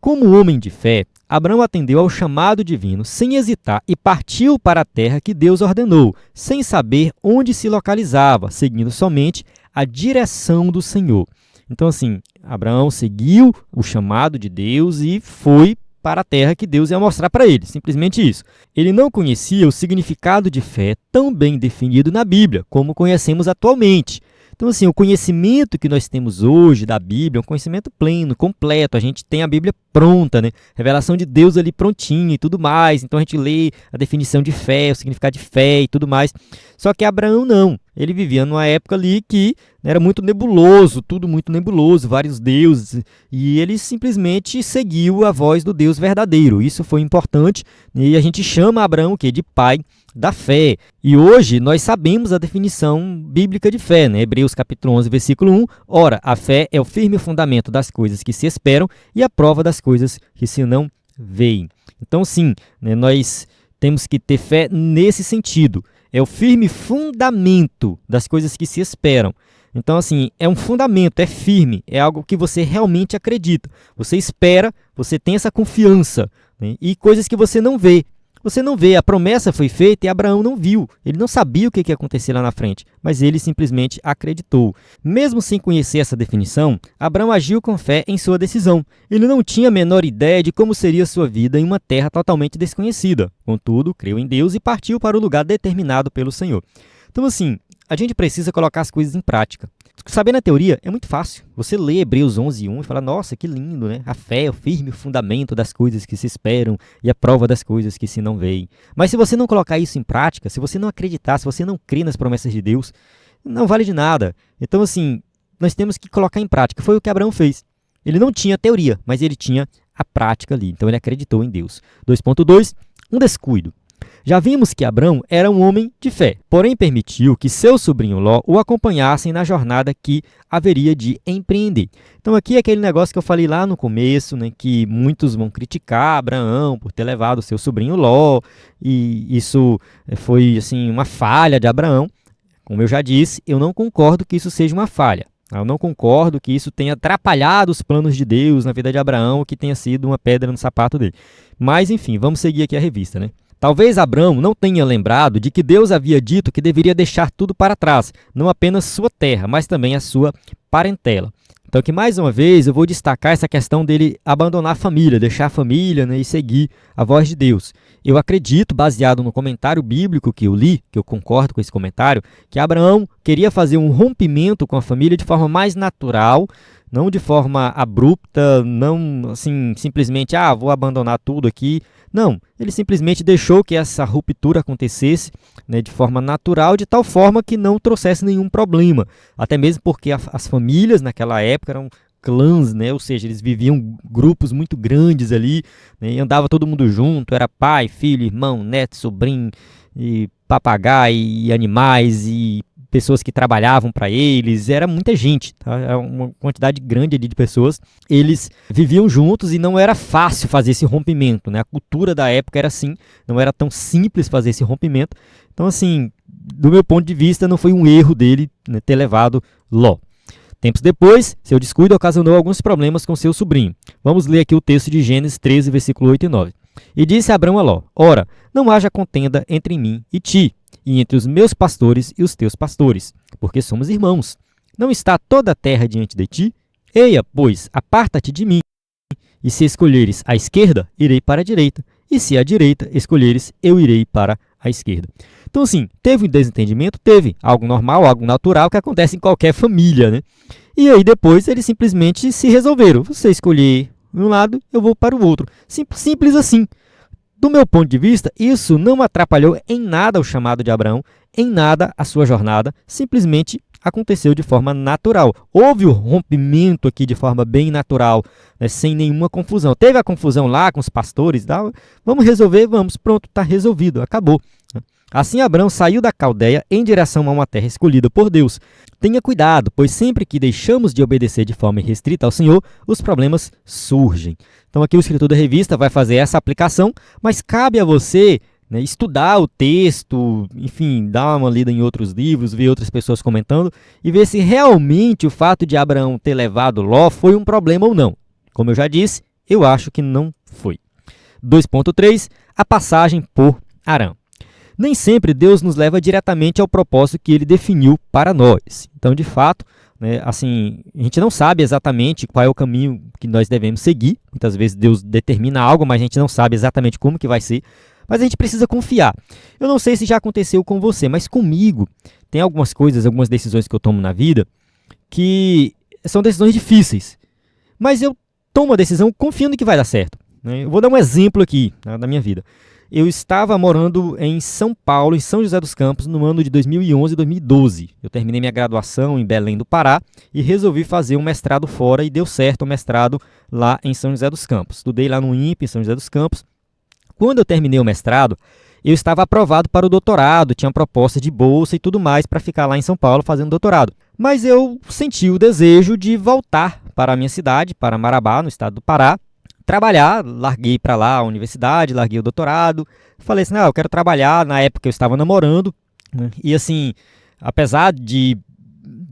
[SPEAKER 1] Como homem de fé, Abrão atendeu ao chamado divino sem hesitar e partiu para a terra que Deus ordenou, sem saber onde se localizava, seguindo somente a direção do Senhor. Então, assim, Abraão seguiu o chamado de Deus e foi para a terra que Deus ia mostrar para ele, simplesmente isso. Ele não conhecia o significado de fé tão bem definido na Bíblia, como conhecemos atualmente. Então, assim, o conhecimento que nós temos hoje da Bíblia é um conhecimento pleno, completo. A gente tem a Bíblia pronta, né? Revelação de Deus ali prontinha e tudo mais. Então, a gente lê a definição de fé, o significado de fé e tudo mais. Só que Abraão não. ele vivia numa época ali que era muito nebuloso, tudo muito nebuloso, vários deuses, e ele simplesmente seguiu a voz do Deus verdadeiro. Isso foi importante, e a gente chama Abraão o quê? De pai da fé. E hoje nós sabemos a definição bíblica de fé, né? Hebreus capítulo 11, versículo 1. Ora, a fé é o firme fundamento das coisas que se esperam e a prova das coisas que se não veem. Então, sim, né, nós temos que ter fé nesse sentido. É o firme fundamento das coisas que se esperam. Então, assim, é um fundamento, é firme, é algo que você realmente acredita. Você espera, você tem essa confiança, né? E coisas que você não vê. Você não vê, a promessa foi feita e Abraão não viu. Ele não sabia o que ia acontecer lá na frente, mas ele simplesmente acreditou. Mesmo sem conhecer essa definição, Abraão agiu com fé em sua decisão. Ele não tinha a menor ideia de como seria sua vida em uma terra totalmente desconhecida. Contudo, creu em Deus e partiu para o lugar determinado pelo Senhor. Então, assim, a gente precisa colocar as coisas em prática. Saber na teoria é muito fácil. Você lê Hebreus 11:1 e fala, nossa, que lindo, né? A fé é o firme fundamento das coisas que se esperam e a prova das coisas que se não veem. Mas se você não colocar isso em prática, se você não acreditar, se você não crer nas promessas de Deus, não vale de nada. Então, assim, nós temos que colocar em prática. Foi o que Abraão fez. Ele não tinha teoria, mas ele tinha a prática ali. Então, ele acreditou em Deus. 2.2, um descuido. Já vimos que Abrão era um homem de fé, porém permitiu que seu sobrinho Ló o acompanhassem na jornada que haveria de empreender. Então aqui é aquele negócio que eu falei lá no começo, né, que muitos vão criticar Abraão por ter levado seu sobrinho Ló, e isso foi assim uma falha de Abraão. Como eu já disse, eu não concordo que isso seja uma falha. Eu não concordo que isso tenha atrapalhado os planos de Deus na vida de Abraão, ou que tenha sido uma pedra no sapato dele. Mas enfim, vamos seguir aqui a revista, né? Talvez Abrão não tenha lembrado de que Deus havia dito que deveria deixar tudo para trás, não apenas sua terra, mas também a sua parentela. Então, que mais uma vez eu vou destacar essa questão dele abandonar a família, deixar a família, né, e seguir a voz de Deus. Eu acredito, baseado no comentário bíblico que eu li, que eu concordo com esse comentário, que Abraão queria fazer um rompimento com a família de forma mais natural, não de forma abrupta, não assim simplesmente, vou abandonar tudo aqui. Não, ele simplesmente deixou que essa ruptura acontecesse, né, de forma natural, de tal forma que não trouxesse nenhum problema. Até mesmo porque as famílias naquela época eram clãs, né, ou seja, eles viviam grupos muito grandes ali, né, e andava todo mundo junto, era pai, filho, irmão, neto, sobrinho, e papagaio, e animais, e pessoas que trabalhavam para eles, era muita gente, tá? Era uma quantidade grande ali de pessoas. Eles viviam juntos e não era fácil fazer esse rompimento, né? A cultura da época era assim, não era tão simples fazer esse rompimento. Então, assim, do meu ponto de vista, não foi um erro dele, né, ter levado Ló. Tempos depois, seu descuido ocasionou alguns problemas com seu sobrinho. Vamos ler aqui o texto de Gênesis 13, versículo 8 e 9. E disse Abrão a Ló, ora, não haja contenda entre mim e ti, e entre os meus pastores e os teus pastores, porque somos irmãos. Não está toda a terra diante de ti? Eia, pois, aparta-te de mim. E se escolheres a esquerda, irei para a direita, e se a direita escolheres, eu irei para a esquerda. Então, assim, teve um desentendimento? Teve. Algo normal, algo natural que acontece em qualquer família, né? E aí depois eles simplesmente se resolveram. Você escolher um lado, eu vou para o outro. Simples assim. Do meu ponto de vista, isso não atrapalhou em nada o chamado de Abraão, em nada a sua jornada, simplesmente aconteceu de forma natural. Houve o rompimento aqui de forma bem natural, né, sem nenhuma confusão. Teve a confusão lá com os pastores, vamos resolver, vamos, pronto, está resolvido, acabou. Assim Abrão saiu da Caldeia em direção a uma terra escolhida por Deus. Tenha cuidado, pois sempre que deixamos de obedecer de forma restrita ao Senhor, os problemas surgem. Então aqui o escritor da revista vai fazer essa aplicação, mas cabe a você, né, estudar o texto, enfim, dar uma lida em outros livros, ver outras pessoas comentando e ver se realmente o fato de Abraão ter levado Ló foi um problema ou não. Como eu já disse, eu acho que não foi. 2.3. A passagem por Arã. Nem sempre Deus nos leva diretamente ao propósito que Ele definiu para nós. Então, de fato, né, assim, a gente não sabe exatamente qual é o caminho que nós devemos seguir. Muitas vezes Deus determina algo, mas a gente não sabe exatamente como que vai ser. Mas a gente precisa confiar. Eu não sei se já aconteceu com você, mas comigo tem algumas coisas, algumas decisões que eu tomo na vida que são decisões difíceis. Mas eu tomo a decisão confiando que vai dar certo, né? Eu vou dar um exemplo aqui, né, da minha vida. eu estava morando em São Paulo, em São José dos Campos, no ano de 2011 e 2012. Eu terminei minha graduação em Belém do Pará e resolvi fazer um mestrado fora e deu certo o mestrado lá em São José dos Campos. Estudei lá no INPE, em São José dos Campos. Quando eu terminei o mestrado, eu estava aprovado para o doutorado, tinha proposta de bolsa e tudo mais para ficar lá em São Paulo fazendo doutorado. Mas eu senti o desejo de voltar para a minha cidade, para Marabá, no estado do Pará, trabalhar, larguei para lá a universidade, larguei o doutorado, falei assim, eu quero trabalhar, na época eu estava namorando, né? E assim, apesar de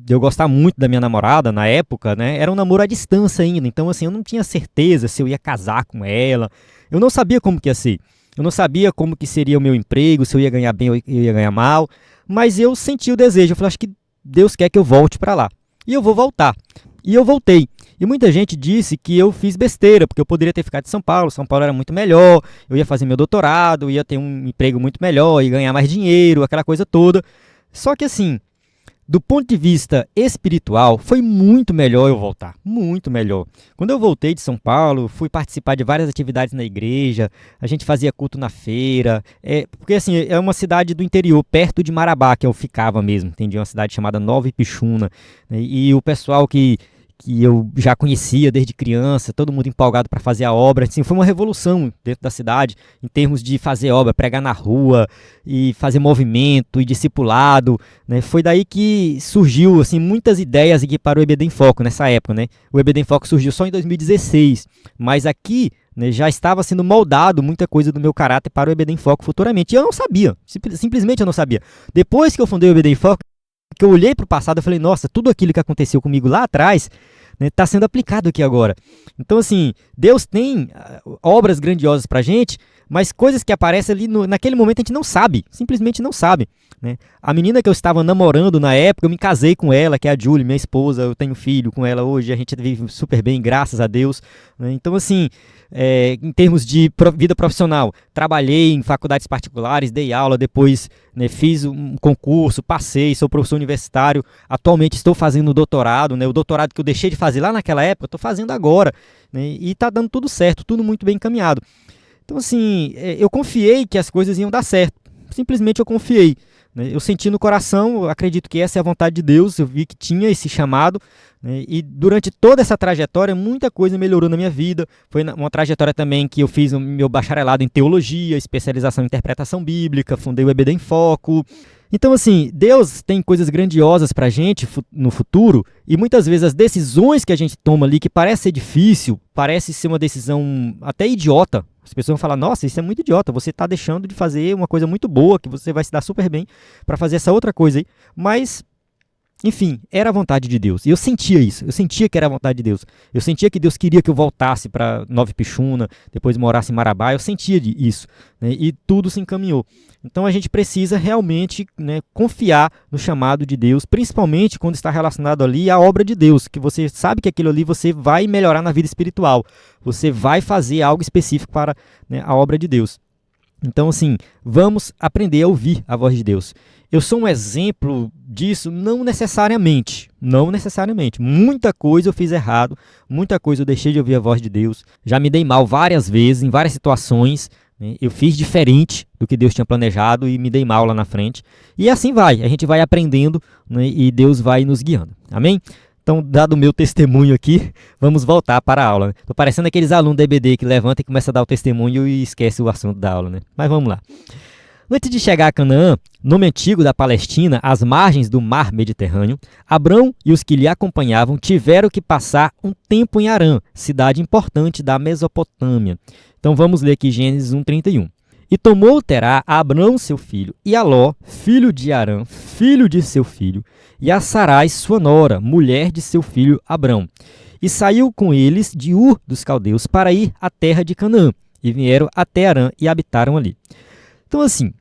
[SPEAKER 1] eu gostar muito da minha namorada na época, né, era um namoro à distância ainda, então assim, eu não tinha certeza se eu ia casar com ela, eu não sabia como que ia ser, eu não sabia como que seria o meu emprego, se eu ia ganhar bem ou eu ia ganhar mal, mas eu senti o desejo, eu falei, acho que Deus quer que eu volte para lá, e eu vou voltar. E eu voltei. E muita gente disse que eu fiz besteira, porque eu poderia ter ficado em São Paulo era muito melhor, eu ia fazer meu doutorado, ia ter um emprego muito melhor, ia ganhar mais dinheiro, aquela coisa toda. Só que assim, do ponto de vista espiritual, foi muito melhor eu voltar, muito melhor. Quando eu voltei de São Paulo, fui participar de várias atividades na igreja, a gente fazia culto na feira, porque assim, é uma cidade do interior, perto de Marabá, que eu ficava mesmo, entendi, uma cidade chamada Nova Ipixuna, né, e o pessoal que eu já conhecia desde criança, todo mundo empolgado para fazer a obra. Assim, foi uma revolução dentro da cidade, em termos de fazer obra, pregar na rua, e fazer movimento, e discipulado, né? Foi daí que surgiu assim, muitas ideias aqui para o EBD em Foco, nessa época. Né? O EBD em Foco surgiu só em 2016, mas aqui, né, já estava sendo moldado muita coisa do meu caráter para o EBD em Foco futuramente. E eu não sabia, simplesmente eu não sabia. Depois que eu fundei o EBD em Foco, que eu olhei para o passado e falei, nossa, tudo aquilo que aconteceu comigo lá atrás está sendo aplicado aqui agora. Então, assim, Deus tem obras grandiosas para a gente, mas coisas que aparecem ali naquele momento a gente não sabe, simplesmente não sabe. Né? A menina que eu estava namorando na época, eu me casei com ela, que é a Julie, minha esposa, eu tenho filho com ela hoje, a gente vive super bem, graças a Deus. Né? Então, assim, em termos de vida profissional, trabalhei em faculdades particulares, dei aula, depois, né, fiz um concurso, passei, sou professor universitário, atualmente estou fazendo doutorado, né, o doutorado que eu deixei de fazer lá naquela época, estou fazendo agora, né, e está dando tudo certo, tudo muito bem encaminhado. Então, assim, eu confiei que as coisas iam dar certo, simplesmente eu confiei. Eu senti no coração, eu acredito que essa é a vontade de Deus, eu vi que tinha esse chamado, né, e durante toda essa trajetória, muita coisa melhorou na minha vida. Foi uma trajetória também que eu fiz o meu bacharelado em teologia, especialização em interpretação bíblica, fundei o EBD em Foco. Então, assim, Deus tem coisas grandiosas pra gente no futuro, e muitas vezes as decisões que a gente toma ali, que parece ser difícil, parece ser uma decisão até idiota. As pessoas vão falar, nossa, isso é muito idiota, você está deixando de fazer uma coisa muito boa, que você vai se dar super bem para fazer essa outra coisa aí. Mas, enfim, era a vontade de Deus. E eu sentia isso, eu sentia que era a vontade de Deus. Eu sentia que Deus queria que eu voltasse para Nova Ipixuna, depois morasse em Marabá, eu sentia isso, né? E tudo se encaminhou. Então a gente precisa realmente, né, confiar no chamado de Deus, principalmente quando está relacionado ali à obra de Deus, que você sabe que aquilo ali você vai melhorar na vida espiritual, você vai fazer algo específico para, né, a obra de Deus. Então, assim, vamos aprender a ouvir a voz de Deus. Eu sou um exemplo disso? Não necessariamente. Não necessariamente. Muita coisa eu fiz errado, muita coisa eu deixei de ouvir a voz de Deus. Já me dei mal várias vezes, em várias situações. Né? Eu fiz diferente do que Deus tinha planejado e me dei mal lá na frente. E assim vai, a gente vai aprendendo, né, e Deus vai nos guiando. Amém? Então, dado o meu testemunho aqui, vamos voltar para a aula. Estou parecendo aqueles alunos da EBD que levantam e começam a dar o testemunho e esquece o assunto da aula. Né? Mas vamos lá. Antes de chegar a Canaã, nome antigo da Palestina, às margens do mar Mediterrâneo, Abrão e os que lhe acompanhavam tiveram que passar um tempo em Harã, cidade importante da Mesopotâmia. Então vamos ler aqui Gênesis 1:31. E tomou Terá a Abrão seu filho, e a Ló, filho de Harã, filho de seu filho, e a Sarai sua nora, mulher de seu filho Abrão. E saiu com eles de Ur dos Caldeus para ir à terra de Canaã, e vieram até Harã e habitaram ali. Então, assim,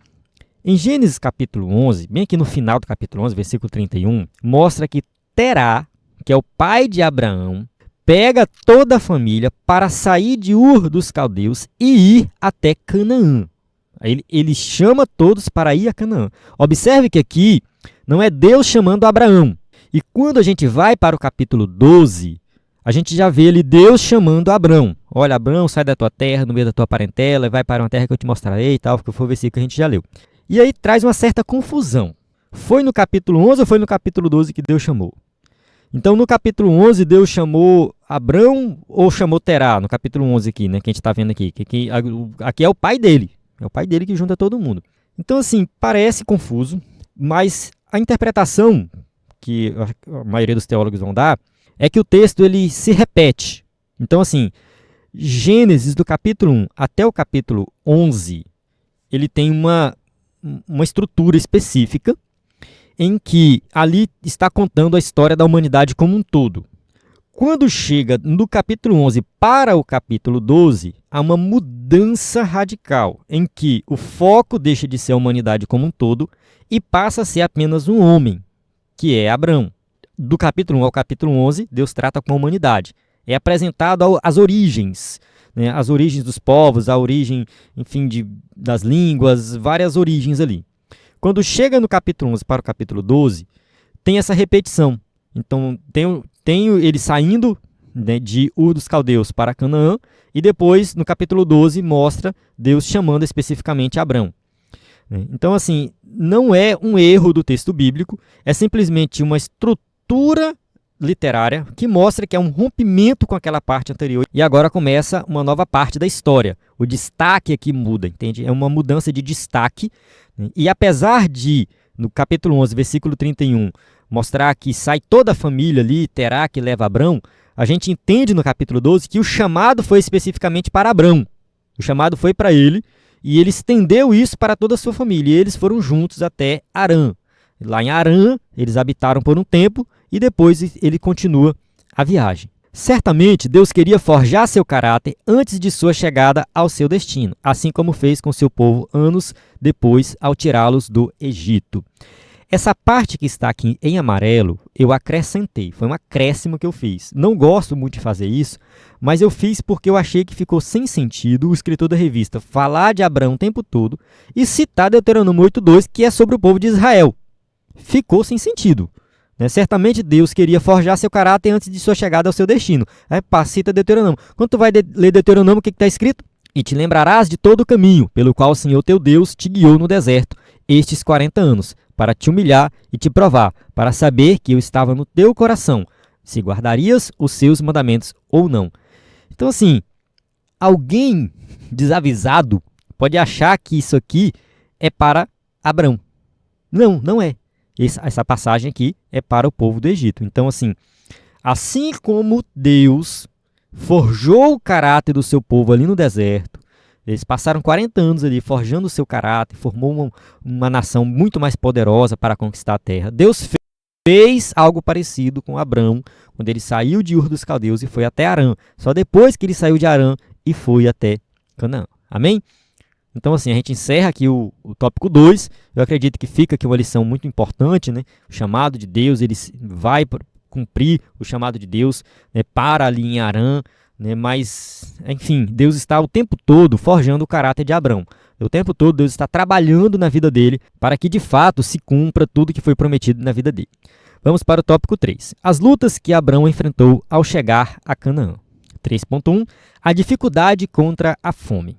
[SPEAKER 1] em Gênesis capítulo 11, bem aqui no final do capítulo 11, versículo 31, mostra que Terá, que é o pai de Abraão, pega toda a família para sair de Ur dos Caldeus e ir até Canaã. Ele chama todos para ir a Canaã. Observe que aqui não é Deus chamando Abraão. E quando a gente vai para o capítulo 12, a gente já vê ali Deus chamando Abrão. Olha, Abrão, sai da tua terra, no meio da tua parentela, e vai para uma terra que eu te mostrarei e tal, que foi o versículo que a gente já leu. E aí traz uma certa confusão. Foi no capítulo 11 ou foi no capítulo 12 que Deus chamou? Então, no capítulo 11, Deus chamou Abrão ou chamou Terá? No capítulo 11 aqui, né, que a gente está vendo aqui. Aqui é o pai dele. É o pai dele que junta todo mundo. Então, assim, parece confuso, mas a interpretação que a maioria dos teólogos vão dar é que o texto ele se repete. Então, assim, Gênesis do capítulo 1 até o capítulo 11, ele tem uma estrutura específica em que ali está contando a história da humanidade como um todo. Quando chega no capítulo 11 para o capítulo 12, há uma mudança radical, em que o foco deixa de ser a humanidade como um todo e passa a ser apenas um homem, que é Abrão. Do capítulo 1 ao capítulo 11, Deus trata com a humanidade. É apresentado as origens, né, as origens dos povos, a origem, enfim, das línguas, várias origens ali. Quando chega no capítulo 11 para o capítulo 12, tem essa repetição. Então, tem ele saindo, né, de Ur dos Caldeus para Canaã, e depois, no capítulo 12, mostra Deus chamando especificamente Abrão. Então, assim, não é um erro do texto bíblico, é simplesmente uma estrutura literária que mostra que é um rompimento com aquela parte anterior e agora começa uma nova parte da história. O destaque aqui muda, entende? É uma mudança de destaque. E apesar de, no capítulo 11, versículo 31, mostrar que sai toda a família ali, Terá que leva Abrão, a gente entende no capítulo 12 que o chamado foi especificamente para Abrão. O chamado foi para ele e ele estendeu isso para toda a sua família. E eles foram juntos até Harã. Lá em Harã, eles habitaram por um tempo e depois ele continua a viagem. Certamente, Deus queria forjar seu caráter antes de sua chegada ao seu destino, assim como fez com seu povo anos depois ao tirá-los do Egito. Essa parte que está aqui em amarelo, eu acrescentei, foi um acréscimo que eu fiz. Não gosto muito de fazer isso, mas eu fiz porque eu achei que ficou sem sentido o escritor da revista falar de Abraão o tempo todo e citar Deuteronômio 8:2, que é sobre o povo de Israel. Ficou sem sentido. Certamente Deus queria forjar seu caráter antes de sua chegada ao seu destino. Aí cita Deuteronômio. Quando tu vai ler Deuteronômio, o que está escrito? E te lembrarás de todo o caminho, pelo qual o Senhor teu Deus te guiou no deserto estes 40 anos, para te humilhar e te provar, para saber que eu estava no teu coração, se guardarias os seus mandamentos ou não. Então, assim, alguém desavisado pode achar que isso aqui é para Abrão. Não, não é. Essa passagem aqui é para o povo do Egito. Então, assim como Deus forjou o caráter do seu povo ali no deserto, eles passaram 40 anos ali forjando o seu caráter, formou uma nação muito mais poderosa para conquistar a terra. Deus fez algo parecido com Abrão, quando ele saiu de Ur dos Caldeus e foi até Harã. Só depois que ele saiu de Harã e foi até Canaã. Amém? Então, a gente encerra aqui o tópico 2. Eu acredito que fica aqui uma lição muito importante, né? O chamado de Deus, ele vai cumprir o chamado de Deus, né, para ali em Harã, né? Mas, enfim, Deus está o tempo todo forjando o caráter de Abrão. O tempo todo Deus está trabalhando na vida dele para que, de fato, se cumpra tudo que foi prometido na vida dele. Vamos para o tópico 3. As lutas que Abrão enfrentou ao chegar a Canaã. 3.1. A dificuldade contra a fome.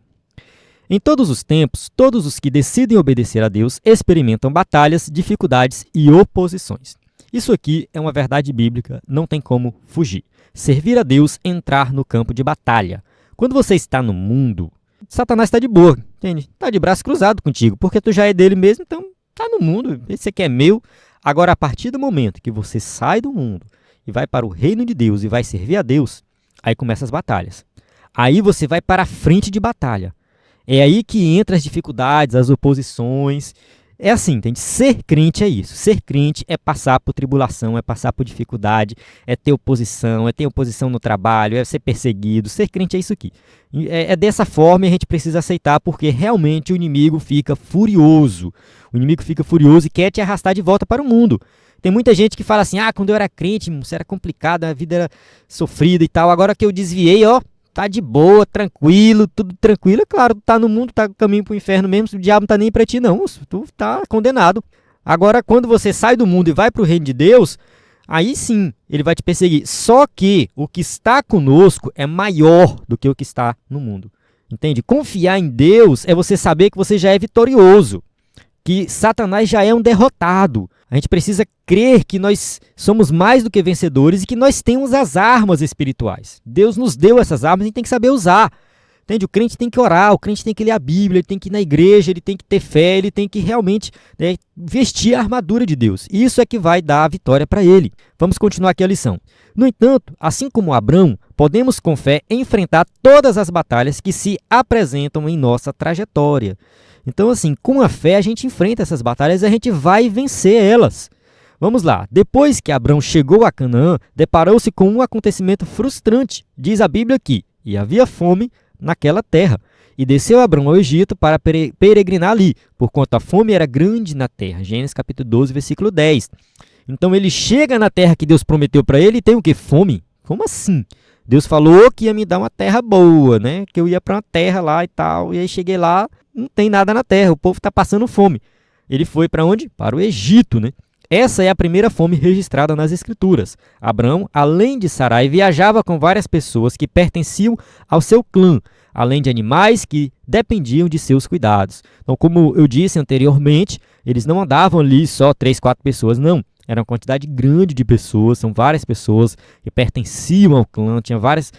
[SPEAKER 1] Em todos os tempos, todos os que decidem obedecer a Deus experimentam batalhas, dificuldades e oposições. Isso aqui é uma verdade bíblica, não tem como fugir. Servir a Deus é entrar no campo de batalha. Quando você está no mundo, Satanás está de boa, entende? Está de braço cruzado contigo, porque tu já é dele mesmo, então está no mundo, esse aqui é meu. Agora, a partir do momento que você sai do mundo e vai para o reino de Deus e vai servir a Deus, aí começam as batalhas. Aí você vai para a frente de batalha. É aí que entra as dificuldades, as oposições. É assim, entende? Ser crente é isso. Ser crente é passar por tribulação, é passar por dificuldade, é ter oposição no trabalho, é ser perseguido. Ser crente é isso aqui. É dessa forma que a gente precisa aceitar, porque realmente o inimigo fica furioso. O inimigo fica furioso e quer te arrastar de volta para o mundo. Tem muita gente que fala assim, quando eu era crente, isso era complicado, a vida era sofrida e tal. Agora que eu desviei, tá de boa, tranquilo, tudo tranquilo. É claro, tu tá no mundo, tá no caminho pro inferno mesmo, o diabo não tá nem pra ti não, tu tá condenado. Agora, quando você sai do mundo e vai pro reino de Deus, aí sim ele vai te perseguir. Só que o que está conosco é maior do que o que está no mundo. Entende? Confiar em Deus é você saber que você já é vitorioso, que Satanás já é um derrotado. A gente precisa crer que nós somos mais do que vencedores e que nós temos as armas espirituais. Deus nos deu essas armas e a gente tem que saber usar. Entende? O crente tem que orar, o crente tem que ler a Bíblia, ele tem que ir na igreja, ele tem que ter fé, ele tem que realmente vestir a armadura de Deus. Isso é que vai dar a vitória para ele. Vamos continuar aqui a lição. No entanto, assim como Abrão, podemos com fé enfrentar todas as batalhas que se apresentam em nossa trajetória. Então, assim, com a fé a gente enfrenta essas batalhas e a gente vai vencer elas. Vamos lá. Depois que Abrão chegou a Canaã, deparou-se com um acontecimento frustrante. Diz a Bíblia que havia fome naquela terra. E desceu Abrão ao Egito para peregrinar ali, porquanto a fome era grande na terra. Gênesis capítulo 12, versículo 10. Então ele chega na terra que Deus prometeu para ele e tem o quê? Fome? Como assim? Deus falou que ia me dar uma terra boa, né? Que eu ia para uma terra lá e tal. E aí cheguei lá, não tem nada na terra, o povo está passando fome. Ele foi para onde? Para o Egito, né? Essa é a primeira fome registrada nas Escrituras. Abrão, além de Sarai, viajava com várias pessoas que pertenciam ao seu clã, além de animais que dependiam de seus cuidados. Então, como eu disse anteriormente, eles não andavam ali só 3, 4 pessoas, não. Era uma quantidade grande de pessoas, são várias pessoas que pertenciam ao clã, tinha vários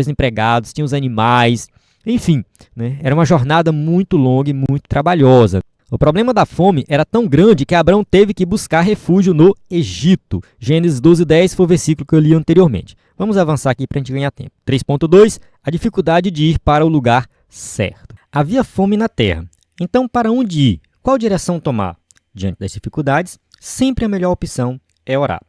[SPEAKER 1] empregados, tinha os animais, enfim, né? Era uma jornada muito longa e muito trabalhosa. O problema da fome era tão grande que Abrão teve que buscar refúgio no Egito. Gênesis 12:10 foi o versículo que eu li anteriormente. Vamos avançar aqui para a gente ganhar tempo. 3.2, a dificuldade de ir para o lugar certo. Havia fome na terra. Então, para onde ir? Qual direção tomar? Diante das dificuldades, sempre a melhor opção é orar.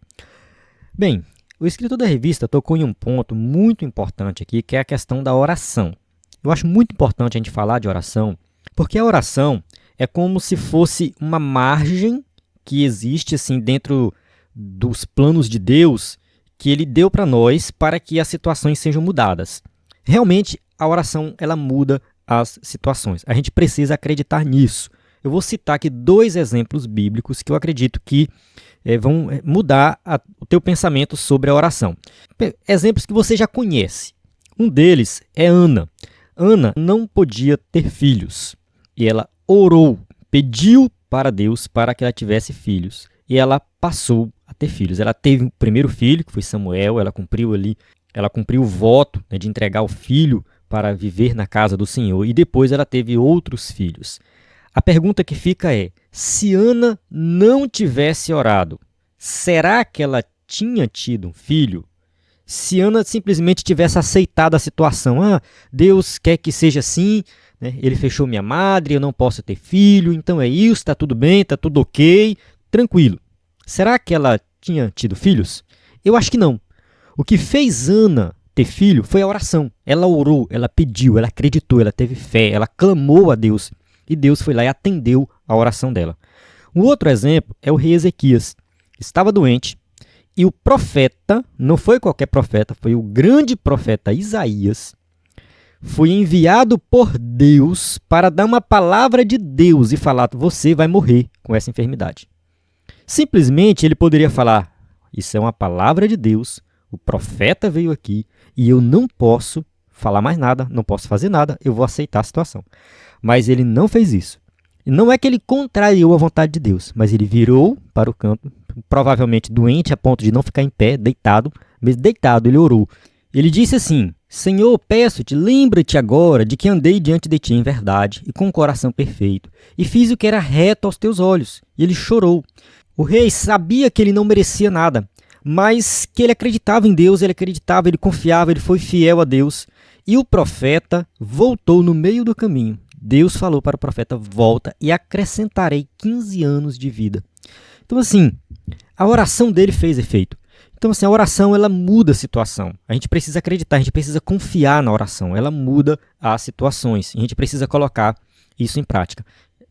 [SPEAKER 1] Bem, o escritor da revista tocou em um ponto muito importante aqui, que é a questão da oração. Eu acho muito importante a gente falar de oração, porque a oração é como se fosse uma margem que existe assim dentro dos planos de Deus que Ele deu para nós para que as situações sejam mudadas. Realmente, a oração ela muda as situações. A gente precisa acreditar nisso. Eu vou citar aqui 2 exemplos bíblicos que eu acredito que vão mudar o teu pensamento sobre a oração. Exemplos que você já conhece. Um deles é Ana. Ana não podia ter filhos e ela orou, pediu para Deus para que ela tivesse filhos e ela passou a ter filhos. Ela teve o primeiro filho, que foi Samuel, ela cumpriu o voto, né, de entregar o filho para viver na casa do Senhor e depois ela teve outros filhos. A pergunta que fica é, se Ana não tivesse orado, será que ela tinha tido um filho? Se Ana simplesmente tivesse aceitado a situação, Deus quer que seja assim, né? Ele fechou minha madre, eu não posso ter filho, então é isso, está tudo bem, está tudo ok, tranquilo. Será que ela tinha tido filhos? Eu acho que não. O que fez Ana ter filho foi a oração. Ela orou, ela pediu, ela acreditou, ela teve fé, ela clamou a Deus. E Deus foi lá e atendeu a oração dela. Um outro exemplo é o rei Ezequias. Estava doente e o profeta, não foi qualquer profeta, foi o grande profeta Isaías, foi enviado por Deus para dar uma palavra de Deus e falar, você vai morrer com essa enfermidade. Simplesmente ele poderia falar, isso é uma palavra de Deus, o profeta veio aqui e eu não posso falar mais nada, não posso fazer nada, eu vou aceitar a situação. Mas ele não fez isso. Não é que ele contrariou a vontade de Deus, mas ele virou para o canto, provavelmente doente a ponto de não ficar em pé, deitado, mas deitado ele orou. Ele disse assim, Senhor, peço-te, lembra-te agora de que andei diante de ti em verdade e com um coração perfeito, e fiz o que era reto aos teus olhos. E ele chorou. O rei sabia que ele não merecia nada, mas que ele acreditava em Deus, ele confiava, ele foi fiel a Deus. E o profeta voltou no meio do caminho. Deus falou para o profeta, volta e acrescentarei 15 anos de vida. Então assim, a oração dele fez efeito. Então assim, a oração ela muda a situação. A gente precisa acreditar, a gente precisa confiar na oração. Ela muda as situações. A gente precisa colocar isso em prática.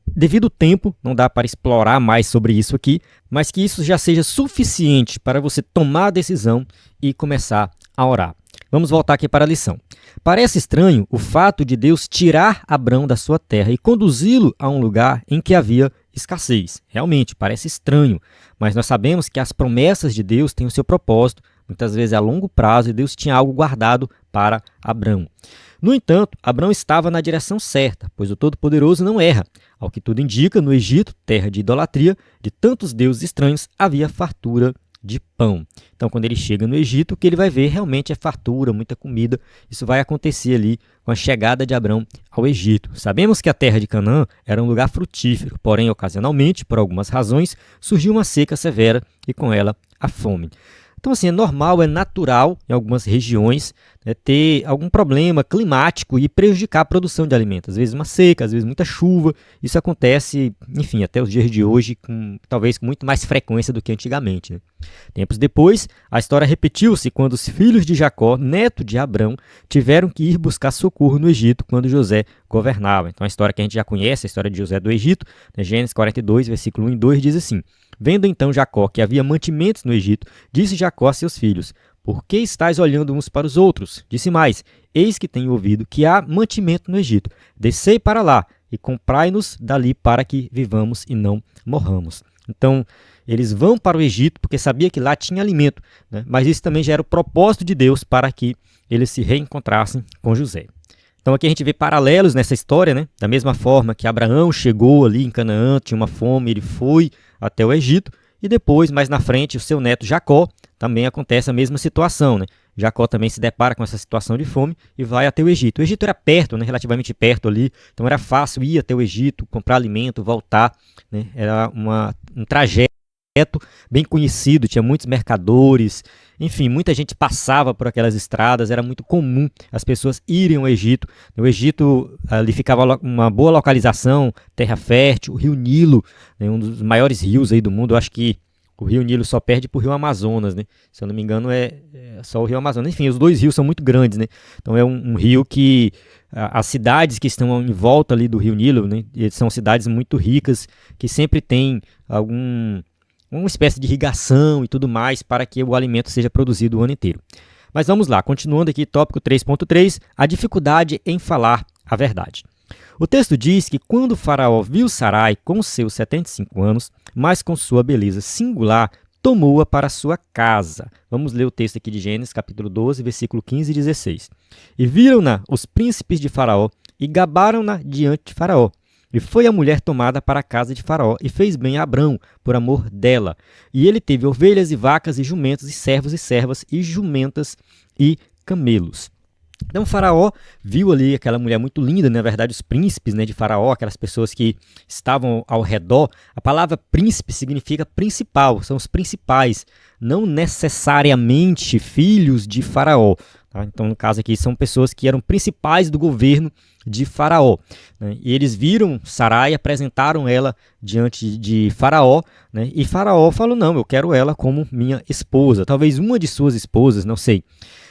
[SPEAKER 1] Devido ao tempo, não dá para explorar mais sobre isso aqui, mas que isso já seja suficiente para você tomar a decisão e começar a orar. Vamos voltar aqui para a lição. Parece estranho o fato de Deus tirar Abrão da sua terra e conduzi-lo a um lugar em que havia escassez. Realmente, parece estranho, mas nós sabemos que as promessas de Deus têm o seu propósito, muitas vezes a longo prazo, e Deus tinha algo guardado para Abrão. No entanto, Abrão estava na direção certa, pois o Todo-Poderoso não erra. Ao que tudo indica, no Egito, terra de idolatria, de tantos deuses estranhos, havia fartura de pão. Então, quando ele chega no Egito, o que ele vai ver realmente é fartura, muita comida. Isso vai acontecer ali com a chegada de Abrão ao Egito. Sabemos que a terra de Canaã era um lugar frutífero, porém, ocasionalmente, por algumas razões, surgiu uma seca severa e com ela a fome. Então, assim, é normal, é natural em algumas regiões, né, ter algum problema climático e prejudicar a produção de alimentos. Às vezes uma seca, às vezes muita chuva. Isso acontece, enfim, até os dias de hoje, talvez com muito mais frequência do que antigamente, né? Tempos depois, a história repetiu-se quando os filhos de Jacó, neto de Abrão, tiveram que ir buscar socorro no Egito quando José governava. Então, a história que a gente já conhece, a história de José do Egito, né, Gênesis 42, versículo 1 e 2, diz assim: Vendo então Jacó que havia mantimentos no Egito, disse Jacó a seus filhos: Por que estáis olhando uns para os outros? Disse mais: Eis que tenho ouvido que há mantimento no Egito. Descei para lá e comprai-nos dali para que vivamos e não morramos. Então, eles vão para o Egito porque sabia que lá tinha alimento, né? Mas isso também já era o propósito de Deus para que eles se reencontrassem com José. Então aqui a gente vê paralelos nessa história, né? Da mesma forma que Abraão chegou ali em Canaã, tinha uma fome, ele foi até o Egito, e depois, mais na frente, o seu neto Jacó, também acontece a mesma situação, né? Jacó também se depara com essa situação de fome e vai até o Egito. O Egito era perto, né? Relativamente perto ali, então era fácil ir até o Egito, comprar alimento, voltar, né? Era um trajeto bem conhecido, tinha muitos mercadores, enfim, muita gente passava por aquelas estradas, era muito comum as pessoas irem ao Egito. No Egito, ali ficava uma boa localização, terra fértil, o rio Nilo, né, um dos maiores rios aí do mundo. Eu acho que o rio Nilo só perde para o rio Amazonas, né? Se eu não me engano, é só o rio Amazonas. Enfim, os dois rios são muito grandes, né? Então é um rio que as cidades que estão em volta ali do rio Nilo, né, são cidades muito ricas, que sempre tem uma espécie de irrigação e tudo mais para que o alimento seja produzido o ano inteiro. Mas vamos lá, continuando aqui, tópico 3.3, a dificuldade em falar a verdade. O texto diz que quando Faraó viu Sarai com seus 75 anos, mas com sua beleza singular, tomou-a para sua casa. Vamos ler o texto aqui de Gênesis, capítulo 12, versículo 15 e 16. E viram-na os príncipes de Faraó e gabaram-na diante de Faraó. E foi a mulher tomada para a casa de Faraó, e fez bem a Abrão, por amor dela. E ele teve ovelhas e vacas e jumentos e servos e servas e jumentas e camelos. Então Faraó viu ali aquela mulher muito linda, na verdade os príncipes, né, de Faraó, aquelas pessoas que estavam ao redor. A palavra príncipe significa principal, são os principais, não necessariamente filhos de Faraó. Tá? Então no caso aqui são pessoas que eram principais do governo de Faraó, né? E eles viram Sarai, apresentaram ela diante de Faraó, né? E Faraó falou: não, eu quero ela como minha esposa, talvez uma de suas esposas, não sei.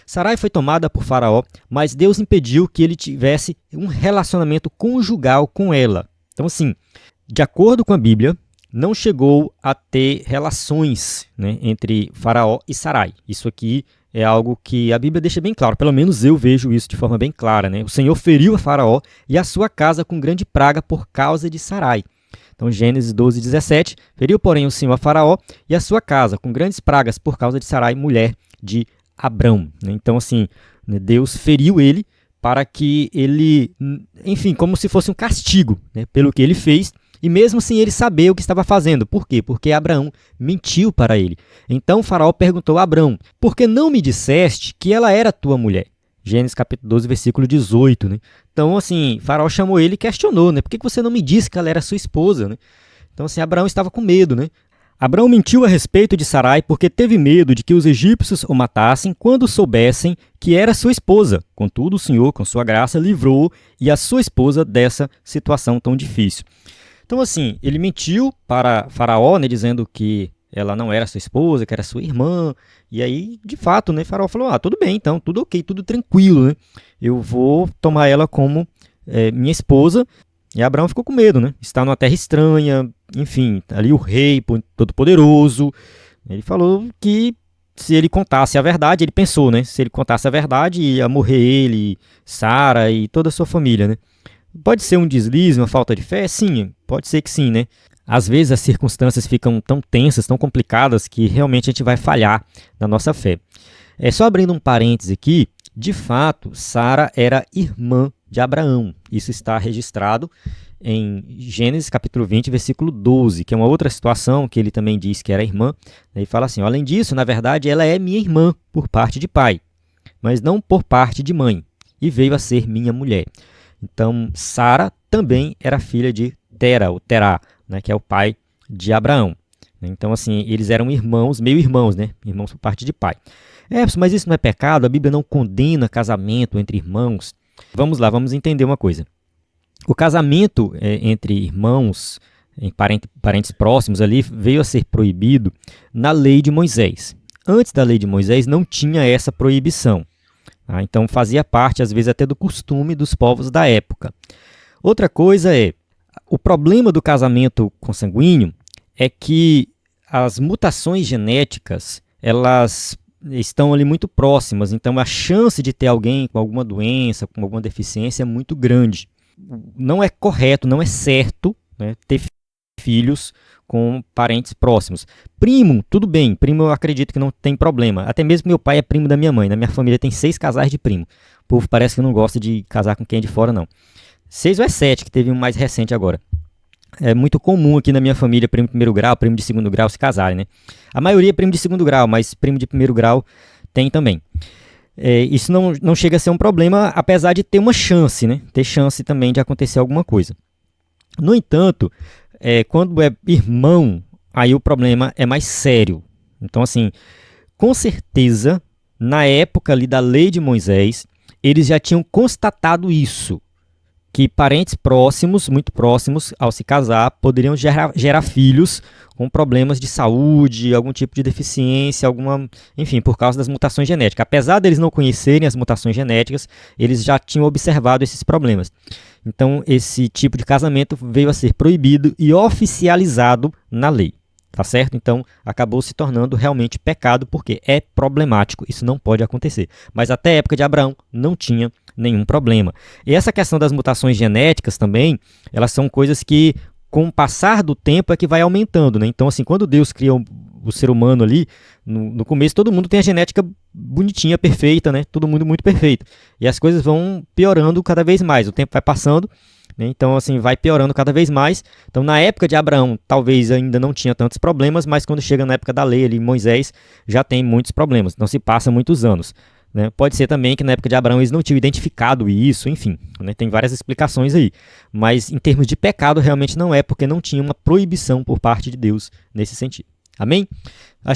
[SPEAKER 1] Sarai foi tomada por Faraó, mas Deus impediu que ele tivesse um relacionamento conjugal com ela. Então, assim, de acordo com a Bíblia, não chegou a ter relações, né, entre Faraó e Sarai. Isso aqui é algo que a Bíblia deixa bem claro, pelo menos eu vejo isso de forma bem clara, né? O Senhor feriu a Faraó e a sua casa com grande praga por causa de Sarai. Então, Gênesis 12, 17, feriu, porém, o Senhor a Faraó e a sua casa com grandes pragas por causa de Sarai, mulher de Abrão. Então, assim, Deus feriu ele para que ele, enfim, como se fosse um castigo, né, pelo que ele fez, e mesmo sem ele saber o que estava fazendo. Por quê? Porque Abraão mentiu para ele. Então Faraó perguntou a Abrão: por que não me disseste que ela era tua mulher? Gênesis capítulo 12, versículo 18. Né? Então, assim, Faraó chamou ele e questionou, né? Por que você não me disse que ela era sua esposa? Né? Então, assim, Abraão estava com medo, né? Abraão mentiu a respeito de Sarai porque teve medo de que os egípcios o matassem quando soubessem que era sua esposa. Contudo, o Senhor, com sua graça, livrou e a sua esposa dessa situação tão difícil. Então, assim, ele mentiu para Faraó, né, dizendo que ela não era sua esposa, que era sua irmã. E aí, de fato, né, Faraó falou: tudo bem, então, tudo ok, tudo tranquilo, né? Eu vou tomar ela como minha esposa. E Abraão ficou com medo, né? Está numa terra estranha, enfim, ali o rei todo-poderoso. Ele falou que se ele contasse a verdade, ele pensou, né? Se ele contasse a verdade, ia morrer ele, Sara e toda a sua família, né? Pode ser um deslize, uma falta de fé? Sim, pode ser que sim, né? Às vezes as circunstâncias ficam tão tensas, tão complicadas, que realmente a gente vai falhar na nossa fé. Só abrindo um parêntese aqui, de fato, Sara era irmã de Abraão. Isso está registrado em Gênesis capítulo 20, versículo 12, que é uma outra situação que ele também diz que era irmã. Ele fala assim, além disso, na verdade, ela é minha irmã por parte de pai, mas não por parte de mãe, e veio a ser minha mulher. Então, Sara também era filha de Tera, ou Terá, né, que é o pai de Abraão. Então, assim, eles eram irmãos, meio irmãos, né? Irmãos por parte de pai. Mas isso não é pecado? A Bíblia não condena casamento entre irmãos? Vamos lá, vamos entender uma coisa. O casamento entre irmãos, em parentes próximos ali, veio a ser proibido na lei de Moisés. Antes da lei de Moisés não tinha essa proibição. Tá? Então fazia parte, às vezes, até do costume dos povos da época. Outra coisa o problema do casamento consanguíneo é que as mutações genéticas, elas estão ali muito próximas, então a chance de ter alguém com alguma doença, com alguma deficiência é muito grande. Não é correto, não é certo, né, ter filhos com parentes próximos. Primo, tudo bem, primo eu acredito que não tem problema. Até mesmo meu pai é primo da minha mãe, na minha família tem 6 casais de primo. O povo parece que não gosta de casar com quem é de fora, não. 6 ou é 7, que teve um mais recente agora. É muito comum aqui na minha família, primo de primeiro grau, primo de segundo grau se casarem, né? A maioria é primo de segundo grau, mas primo de primeiro grau tem também. Isso não chega a ser um problema, apesar de ter uma chance, né? Ter chance também de acontecer alguma coisa. No entanto, quando é irmão, aí o problema é mais sério. Então, assim, com certeza, na época ali da lei de Moisés, eles já tinham constatado isso, que parentes próximos, muito próximos, ao se casar, poderiam gerar filhos com problemas de saúde, algum tipo de deficiência, enfim, por causa das mutações genéticas. Apesar deles não conhecerem as mutações genéticas, eles já tinham observado esses problemas. Então, esse tipo de casamento veio a ser proibido e oficializado na lei. Tá certo? Então, acabou se tornando realmente pecado, porque é problemático, isso não pode acontecer. Mas até a época de Abraão não tinha nenhum problema. E essa questão das mutações genéticas também, elas são coisas que, com o passar do tempo, é que vai aumentando, né? Então, assim, quando Deus cria o ser humano ali, no começo todo mundo tem a genética bonitinha, perfeita, né? Todo mundo muito perfeito. E as coisas vão piorando cada vez mais, o tempo vai passando, né? Então, assim, vai piorando cada vez mais. Então, na época de Abraão, talvez ainda não tinha tantos problemas, mas quando chega na época da lei, ali, Moisés, já tem muitos problemas. Não se passa muitos anos. Né? Pode ser também que na época de Abraão eles não tinham identificado isso, enfim, né? Tem várias explicações aí. Mas em termos de pecado, realmente não é, porque não tinha uma proibição por parte de Deus nesse sentido. Amém?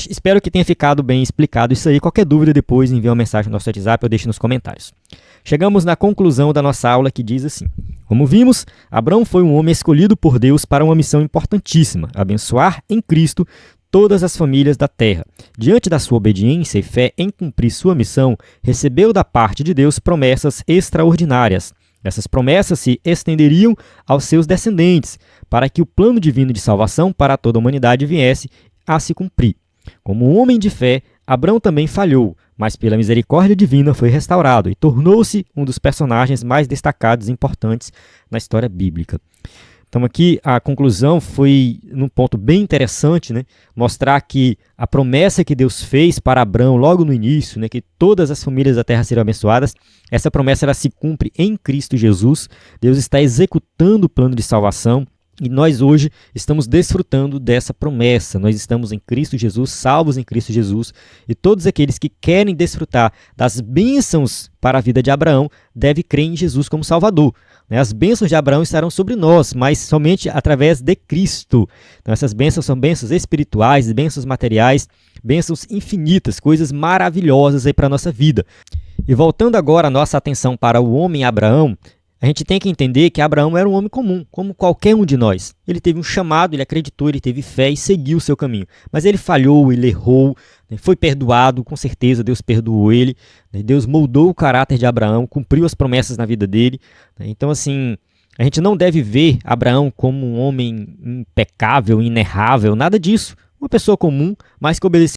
[SPEAKER 1] Espero que tenha ficado bem explicado isso aí. Qualquer dúvida depois envie uma mensagem no nosso WhatsApp ou deixe nos comentários. Chegamos na conclusão da nossa aula, que diz assim: como vimos, Abraão foi um homem escolhido por Deus para uma missão importantíssima, abençoar em Cristo todas as famílias da terra. Diante da sua obediência e fé em cumprir sua missão, recebeu da parte de Deus promessas extraordinárias. Essas promessas se estenderiam aos seus descendentes, para que o plano divino de salvação para toda a humanidade viesse a se cumprir. Como um homem de fé, Abraão também falhou, mas pela misericórdia divina foi restaurado e tornou-se um dos personagens mais destacados e importantes na história bíblica. Então aqui a conclusão foi num ponto bem interessante, né? Mostrar que a promessa que Deus fez para Abraão logo no início, né? Que todas as famílias da terra serão abençoadas, essa promessa ela se cumpre em Cristo Jesus. Deus está executando o plano de salvação e nós hoje estamos desfrutando dessa promessa. Nós estamos em Cristo Jesus, salvos em Cristo Jesus, e todos aqueles que querem desfrutar das bênçãos para a vida de Abraão devem crer em Jesus como Salvador. As bênçãos de Abraão estarão sobre nós, mas somente através de Cristo. Então, essas bênçãos são bênçãos espirituais, bênçãos materiais, bênçãos infinitas, coisas maravilhosas aí para a nossa vida. E voltando agora a nossa atenção para o homem Abraão, a gente tem que entender que Abraão era um homem comum, como qualquer um de nós. Ele teve um chamado, ele acreditou, ele teve fé e seguiu o seu caminho. Mas ele falhou, ele errou, foi perdoado, com certeza Deus perdoou ele. Deus moldou o caráter de Abraão, cumpriu as promessas na vida dele. Então, assim, a gente não deve ver Abraão como um homem impecável, inerrável, nada disso. Uma pessoa comum, mas que obedeceu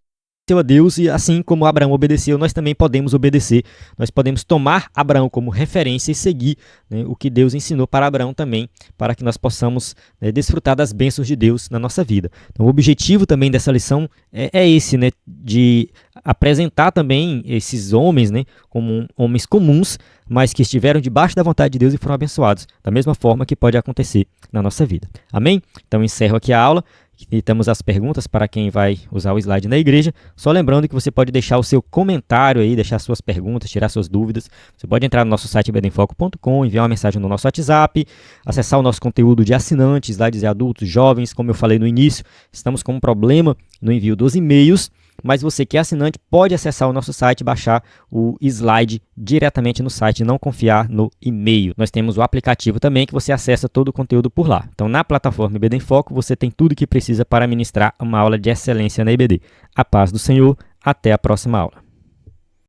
[SPEAKER 1] a Deus e assim como Abraão obedeceu, nós também podemos obedecer. Nós podemos tomar Abraão como referência e seguir, né, o que Deus ensinou para Abraão também, para que nós possamos, né, desfrutar das bênçãos de Deus na nossa vida. Então, o objetivo também dessa lição é esse, né, de apresentar também esses homens, né, como homens comuns, mas que estiveram debaixo da vontade de Deus e foram abençoados, da mesma forma que pode acontecer na nossa vida. Amém? Então, encerro aqui a aula. E temos as perguntas para quem vai usar o slide na igreja. Só lembrando que você pode deixar o seu comentário aí, deixar suas perguntas, tirar suas dúvidas. Você pode entrar no nosso site ebedenfoco.com, enviar uma mensagem no nosso WhatsApp, acessar o nosso conteúdo de assinantes, slides de adultos, jovens. Como eu falei no início, estamos com um problema no envio dos e-mails, mas você que é assinante pode acessar o nosso site e baixar o slide diretamente no site, não confiar no e-mail. Nós temos o aplicativo também que você acessa todo o conteúdo por lá. Então, na plataforma IBD em Foco, você tem tudo o que precisa para ministrar uma aula de excelência na IBD. A paz do Senhor, até a próxima aula.